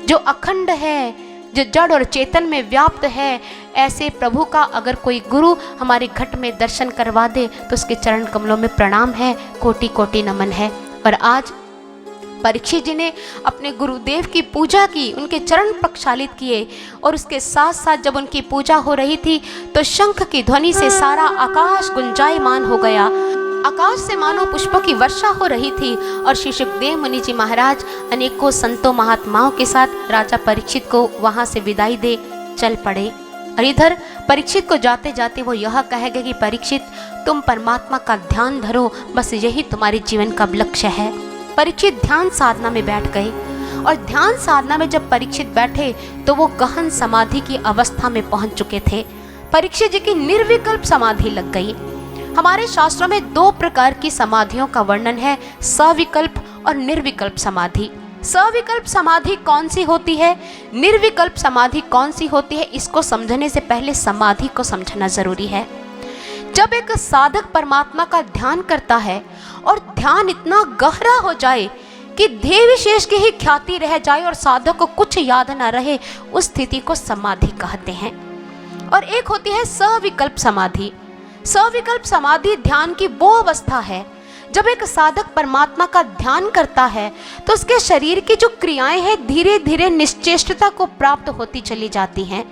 जो अखंड है, जो जड़ और चेतन में व्याप्त है, ऐसे प्रभु का अगर कोई गुरु हमारे घट में दर्शन करवा दे तो उसके चरण कमलों में प्रणाम है, कोटि कोटि नमन है। और आज परीक्षित जी ने अपने गुरुदेव की पूजा की, उनके चरण प्रक्षालित किए और उसके साथ साथ जब उनकी पूजा हो रही थी तो शंख की ध्वनि से सारा आकाश गुंजायमान हो गया। आकाश से मानो पुष्पों की वर्षा हो रही थी और श्री सुखदेव मुनि जी महाराज अनेकों संतों महात्माओं के साथ राजा परीक्षित को वहां से विदाई दे चल पड़े। और इधर परीक्षित को जाते जाते वो यह कहेगा कि परीक्षित, तुम परमात्मा का ध्यान धरो, बस यही तुम्हारे जीवन का लक्ष्य है। परीक्षित ध्यान साधना में बैठ गए और ध्यान साधना में जब परीक्षित बैठे तो वो गहन समाधि की अवस्था में पहुंच चुके थे। परीक्षित जी की निर्विकल्प समाधि लग गई। हमारे शास्त्रों में दो प्रकार की समाधियों का वर्णन है, सविकल्प और निर्विकल्प समाधि। सविकल्प समाधि कौन सी होती है, निर्विकल्प समाधि कौन सी होती है, इसको समझने से पहले समाधि को समझना जरूरी है। जब एक साधक परमात्मा का ध्यान करता है और ध्यान इतना गहरा हो जाए कि ध्येय विशेष की ही ख्याति रह जाए और साधक को कुछ याद न रहे, उस स्थिति को समाधि कहते हैं। और एक होती है सविकल्प समाधि। सविकल्प समाधि ध्यान की वो अवस्था है जब एक साधक परमात्मा का ध्यान करता है तो उसके शरीर की जो क्रियाएं हैं धीरे धीरे निश्चेष्टता को प्राप्त होती चली जाती हैं।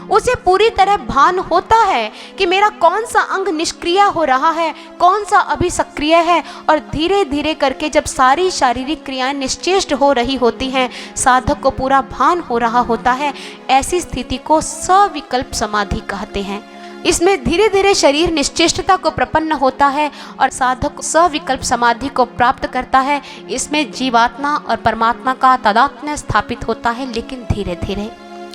उसे पूरी तरह भान होता है कि मेरा कौन सा अंग निष्क्रिय हो रहा है, कौन सा अभी सक्रिय है, और धीरे धीरे करके जब सारी शारीरिक क्रियाएं निश्चेष्ट हो रही होती हैं, साधक को पूरा भान हो रहा होता है। ऐसी स्थिति को सविकल्प समाधि कहते हैं। इसमें धीरे धीरे शरीर निश्चेष्टता को प्रपन्न होता है और साधक सविकल्प समाधि को प्राप्त करता है। इसमें जीवात्मा और परमात्मा का तादात्म्य स्थापित होता है, लेकिन धीरे धीरे।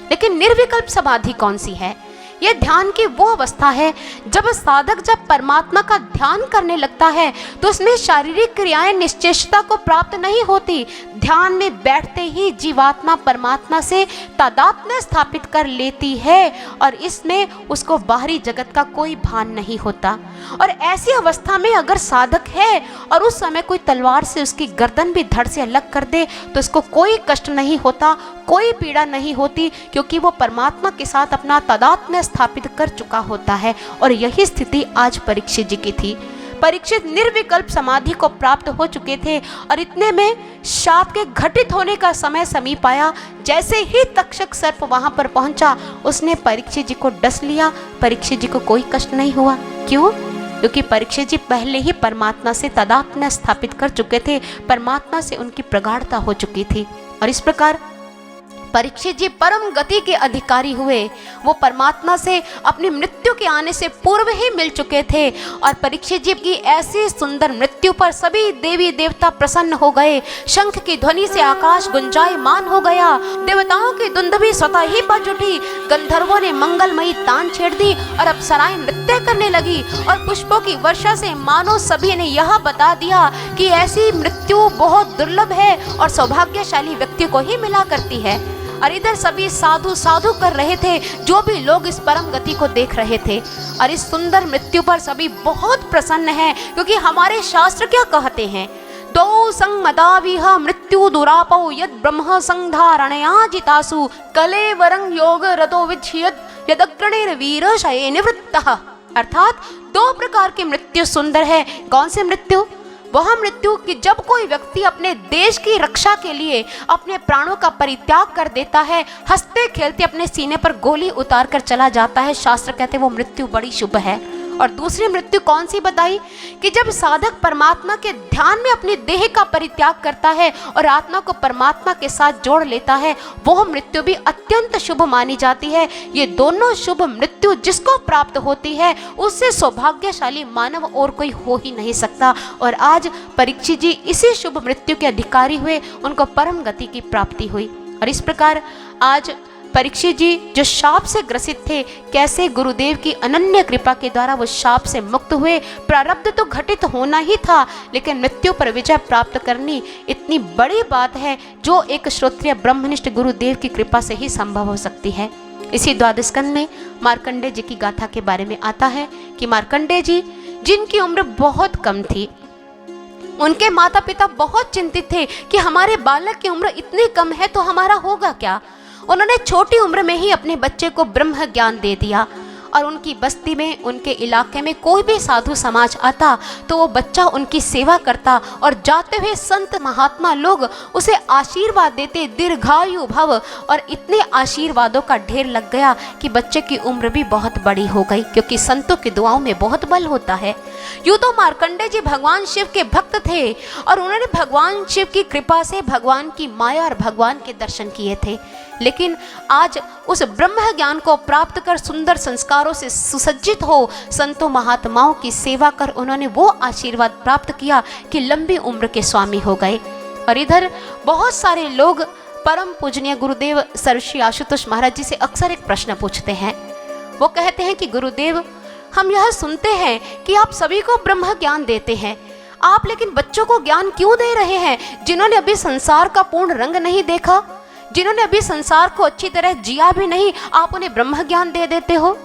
लेकिन निर्विकल्प समाधि कौन सी है? यह ध्यान की वो अवस्था है जब साधक जब परमात्मा का ध्यान करने लगता है तो उसमें शारीरिक क्रियाएं निश्चेष्टता को प्राप्त नहीं होती। ध्यान में बैठते ही जीवात्मा परमात्मा से तादात्म्य स्थापित कर लेती है और इसमें उसको बाहरी जगत का कोई भान नहीं होता। और ऐसी अवस्था में अगर साधक है और उस समय कोई तलवार से उसकी गर्दन भी धड़ से अलग कर दे तो उसको कोई कष्ट नहीं होता, कोई पीड़ा नहीं होती, क्योंकि वो परमात्मा के साथ अपना तादात्म्य स्थापित कर चुका होता है। और यही स्थिति आज परीक्षित जी की थी। परीक्षित निर्विकल्प समाधि को प्राप्त हो चुके थे और इतने में शाप के घटित होने का समय समीप आया। जैसे ही तक्षक सर्प वहां पर पहुंचा, उसने परीक्षित जी को डस लिया। परीक्षित जी को कोई कष्ट नहीं हुआ। क्यों? क्योंकि परीक्षित जी पहले ही परमात्मा से तादात्म्य स्थापित कर चुके थे, परमात्मा से उनकी प्रगाढ़ता हो चुकी थी। और इस प्रकार परीक्षित जी परम गति के अधिकारी हुए। वो परमात्मा से अपनी मृत्यु के आने से पूर्व ही मिल चुके थे और परीक्षित जी की ऐसी सुंदर मृत्यु पर सभी देवी देवता प्रसन्न हो गए। शंख की ध्वनि से आकाश गुंजायमान हो गया। देवताओं की दुंदुभी स्वतः ही बज उठी। गंधर्वों ने मंगलमयी तान छेड़ दी और अप्सराएं नृत्य करने लगी और पुष्पों की वर्षा से मानो सभी ने यह बता दिया कि ऐसी मृत्यु बहुत दुर्लभ है और सौभाग्यशाली व्यक्ति को ही मिला करती है। और इधर सभी साधु साधु कर रहे थे, जो भी लोग इस परम गति को देख रहे थे। और इस सुंदर मृत्यु पर सभी बहुत प्रसन्न हैं, क्योंकि हमारे शास्त्र क्या कहते हैं? दो संगमदाविह मृत्यु दुरापौ यद ब्रह्म संधारणया जितासु कलेवरं योग रतो विच्छियत यदग्रणेर वीर शये निवृत्तः। अर्थात दो प्रकार की मृत्यु सुंदर है। कौन सी मृत्यु? वह मृत्यु कि जब कोई व्यक्ति अपने देश की रक्षा के लिए अपने प्राणों का परित्याग कर देता है, हंसते खेलते अपने सीने पर गोली उतार कर चला जाता है। शास्त्र कहते हैं वो मृत्यु बड़ी शुभ है। और दूसरी मृत्यु कौन सी बताई? कि जब साधक परमात्मा के ध्यान में अपनी देह का परित्याग करता है और आत्मा को परमात्मा के साथ जोड़ लेता है, वह मृत्यु भी अत्यंत शुभ मानी जाती है। ये दोनों शुभ मृत्यु जिसको प्राप्त होती है, उससे सौभाग्यशाली मानव और कोई हो ही नहीं सकता। और आज परीक्षित जी इसी शुभ मृत्यु के अधिकारी हुए, उनको परम गति की प्राप्ति हुई। और इस प्रकार आज परीक्षित जी जो शाप से ग्रसित थे, कैसे गुरुदेव की अनन्य कृपा के द्वारा वो शाप से मुक्त हुए। प्रारब्ध तो घटित होना ही था, लेकिन मृत्यु पर विजय प्राप्त करनी इतनी बड़ी बात है जो एक श्रोत्रिय ब्रह्मनिष्ठ गुरुदेव की कृपा से ही संभव हो सकती है। इसी द्वादश स्कंद में मार्कंडेय जी की गाथा के बारे में आता है कि मार्कंडेय जी जिनकी उम्र बहुत कम थी, उनके माता पिता बहुत चिंतित थे कि हमारे बालक की उम्र इतनी कम है तो हमारा होगा क्या। उन्होंने छोटी उम्र में ही अपने बच्चे को ब्रह्म ज्ञान दे दिया और उनकी बस्ती में, उनके इलाके में कोई भी साधु समाज आता तो वो बच्चा उनकी सेवा करता और जाते हुए संत महात्मा लोग उसे आशीर्वाद देते, दीर्घायु भव। और इतने आशीर्वादों का ढेर लग गया कि बच्चे की उम्र भी बहुत बड़ी हो गई, क्योंकि संतों की दुआओं में बहुत बल होता है। यूँ तो मार्कंडेय जी भगवान शिव के भक्त थे और उन्होंने भगवान शिव की कृपा से भगवान की माया और भगवान के दर्शन किए थे, लेकिन आज उस ब्रह्म ज्ञान को प्राप्त कर सुंदर संस्कारों से सुसज्जित हो संतों महात्माओं की सेवा कर उन्होंने वो आशीर्वाद प्राप्त किया कि लंबी उम्र के स्वामी हो गए। और इधर बहुत सारे लोग परम पूजनीय गुरुदेव सर्वश्री आशुतोष महाराज जी से अक्सर एक प्रश्न पूछते हैं। वो कहते हैं कि गुरुदेव, हम यह सुनते हैं कि आप सभी को ब्रह्म ज्ञान देते हैं, आप लेकिन बच्चों को ज्ञान क्यों दे रहे हैं जिन्होंने अभी संसार का पूर्ण रंग नहीं देखा, जिन्होंने अभी संसार को अच्छी तरह जिया भी नहीं, आप उन्हें ब्रह्म ज्ञान दे देते हो।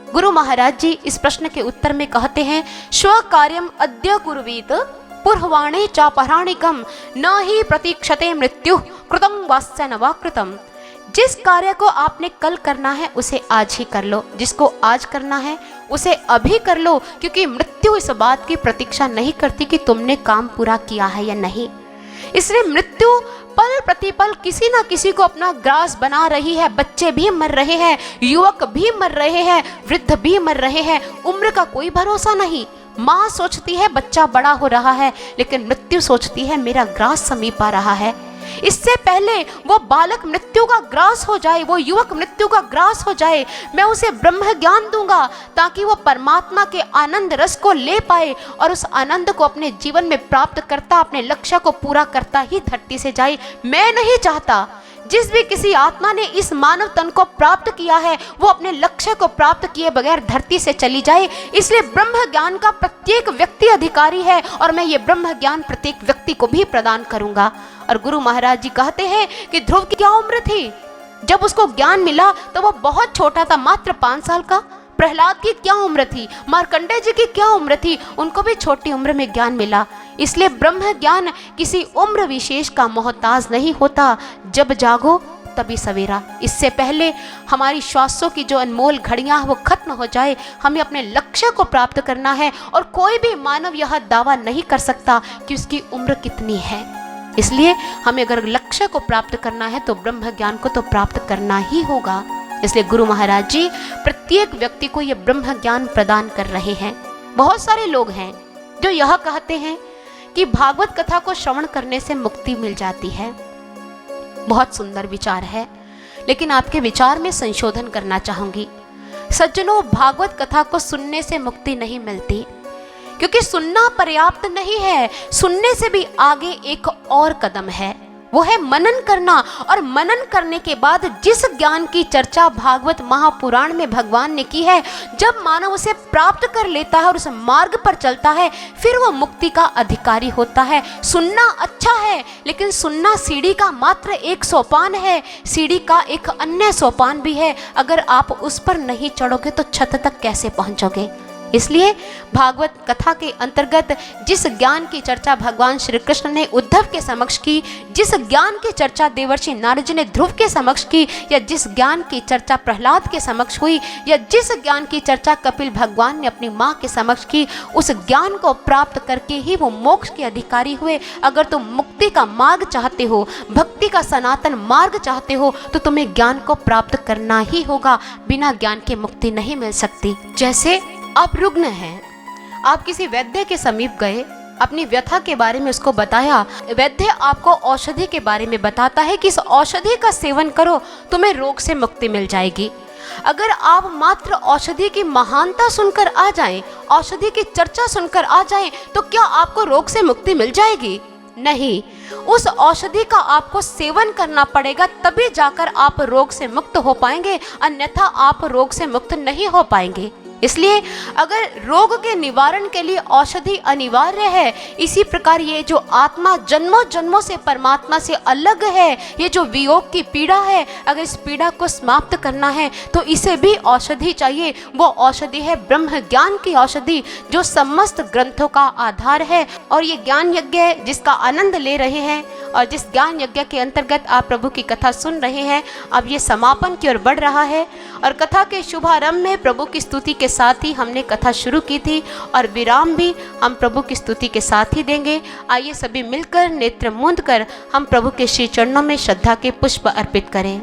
गुरु महाराज जी इस प्रश्न के उत्तर में कहते हैं, स्व कार्यम अद्य कुर्वीत पूर्वाणे चापराणिकम न ही प्रतीक्षते मृत्यु कृतं वास्य न वा कृतम। जिस कार्य को आपने कल करना है उसे आज ही कर लो, जिसको आज करना है उसे अभी कर लो, क्योंकि मृत्यु इस बात की प्रतीक्षा नहीं करती कि तुमने काम पूरा किया है या नहीं। इसलिए मृत्यु पल प्रतिपल किसी ना किसी को अपना ग्रास बना रही है। बच्चे भी मर रहे हैं, युवक भी मर रहे हैं, वृद्ध भी मर रहे हैं। उम्र का कोई भरोसा नहीं। माँ सोचती है बच्चा बड़ा हो रहा है, लेकिन मृत्यु सोचती है मेरा ग्रास समीप आ रहा है। इससे पहले वो बालक मृत्यु का ग्रास हो जाए, वो युवक मृत्यु का ग्रास हो जाए, मैं उसे ब्रह्म ज्ञान दूंगा ताकि वो परमात्मा के आनंद रस को ले पाए और उस आनंद को अपने जीवन में प्राप्त करता, अपने लक्ष्य को पूरा करता ही धरती से जाए। मैं नहीं चाहता जिस भी किसी आत्मा ने इस मानव तन को प्राप्त किया है वो अपने लक्ष्य को प्राप्त किए बगैर धरती से चली जाए। इसलिए ब्रह्म ज्ञान का प्रत्येक व्यक्ति अधिकारी है और मैं ये ब्रह्म ज्ञान प्रत्येक व्यक्ति को भी प्रदान करूंगा। और गुरु महाराज जी कहते हैं कि ध्रुव की क्या उम्र थी जब उसको ज्ञान मिला, तो वो बहुत छोटा था, मात्र 5 साल का। प्रहलाद की क्या उम्र थी, मार्कंडेय जी की क्या उम्र थी, उनको भी छोटी उम्र में ज्ञान मिला। इसलिए ब्रह्म ज्ञान किसी उम्र विशेष का मोहताज नहीं होता। जब जागो तभी सवेरा। इससे पहले हमारी श्वासों की जो अनमोल घड़ियां वो खत्म हो जाए, हमें अपने लक्ष्य को प्राप्त करना है और कोई भी मानव यह दावा नहीं कर सकता कि उसकी उम्र कितनी है। इसलिए हमें अगर लक्ष्य को प्राप्त करना है तो ब्रह्म ज्ञान को तो प्राप्त करना ही होगा। इसलिए गुरु महाराज जी प्रत्येक व्यक्ति को यह ब्रह्म ज्ञान प्रदान कर रहे हैं। बहुत सारे लोग हैं जो यह कहते हैं कि भागवत कथा को श्रवण करने से मुक्ति मिल जाती है। बहुत सुंदर विचार है, लेकिन आपके विचार में संशोधन करना चाहूंगी। सज्जनों, भागवत कथा को सुनने से मुक्ति नहीं मिलती, क्योंकि सुनना पर्याप्त नहीं है। सुनने से भी आगे एक और कदम है, वो है मनन करना। और मनन करने के बाद जिस ज्ञान की चर्चा भागवत महापुराण में भगवान ने की है, जब मानव उसे प्राप्त कर लेता है और उस मार्ग पर चलता है, फिर वो मुक्ति का अधिकारी होता है। सुनना अच्छा है, लेकिन सुनना सीढ़ी का मात्र एक सोपान है। सीढ़ी का एक अन्य सोपान भी है। अगर आप उस पर नहीं चढ़ोगे तो छत तक कैसे पहुंचोगे। इसलिए भागवत कथा के अंतर्गत जिस ज्ञान की चर्चा भगवान श्री कृष्ण ने उद्धव के समक्ष की, जिस ज्ञान की चर्चा देवर्षि नारद जी ने ध्रुव के समक्ष की, या जिस ज्ञान की चर्चा प्रहलाद के समक्ष हुई, या जिस ज्ञान की चर्चा कपिल भगवान ने अपनी माँ के समक्ष की, उस ज्ञान को प्राप्त करके ही वो मोक्ष के अधिकारी हुए। अगर तुम मुक्ति का मार्ग चाहते हो, भक्ति का सनातन मार्ग चाहते हो, तो तुम्हें ज्ञान को प्राप्त करना ही होगा। बिना ज्ञान के मुक्ति नहीं मिल सकती। जैसे आप रुग्ण हैं, आप किसी वैद्य के समीप गए, अपनी व्यथा के बारे में उसको बताया, वैद्य आपको औषधि के बारे में बताता है कि इस औषधि का सेवन करो, तुम्हें रोग से मुक्ति मिल जाएगी। अगर आप मात्र औषधि की महानता सुनकर आ जाएं, औषधि की चर्चा सुनकर आ जाएं, तो क्या आपको रोग से मुक्ति मिल जाएगी? नहीं, उस औषधि का आपको सेवन करना पड़ेगा, तभी जाकर आप रोग से मुक्त हो पाएंगे, अन्यथा आप रोग से मुक्त नहीं हो पाएंगे। इसलिए अगर रोग के निवारण के लिए औषधि अनिवार्य है, इसी प्रकार ये जो आत्मा जन्मों जन्मों से परमात्मा से अलग है, ये जो वियोग की पीड़ा है, अगर इस पीड़ा को समाप्त करना है तो इसे भी औषधि चाहिए। वो औषधि है ब्रह्म ज्ञान की औषधि, जो समस्त ग्रंथों का आधार है। और ये ज्ञान यज्ञ जिसका आनंद ले रहे हैं और जिस ज्ञान यज्ञ के अंतर्गत आप प्रभु की कथा सुन रहे हैं, अब ये समापन की ओर बढ़ रहा है। और कथा के शुभारंभ में प्रभु की स्तुति के साथ ही हमने कथा शुरू की थी और विराम भी हम प्रभु की स्तुति के साथ ही देंगे। आइए सभी मिलकर नेत्र मूंद कर हम प्रभु के श्री चरणों में श्रद्धा के पुष्प अर्पित करें।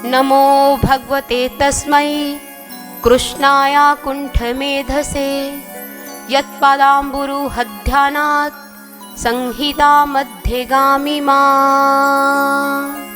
नमो भगवते तस्मै कृष्णाय कुंठमेधसे यत्पादाम्बुरुहध्यानात् संहिता मध्यगामी मां।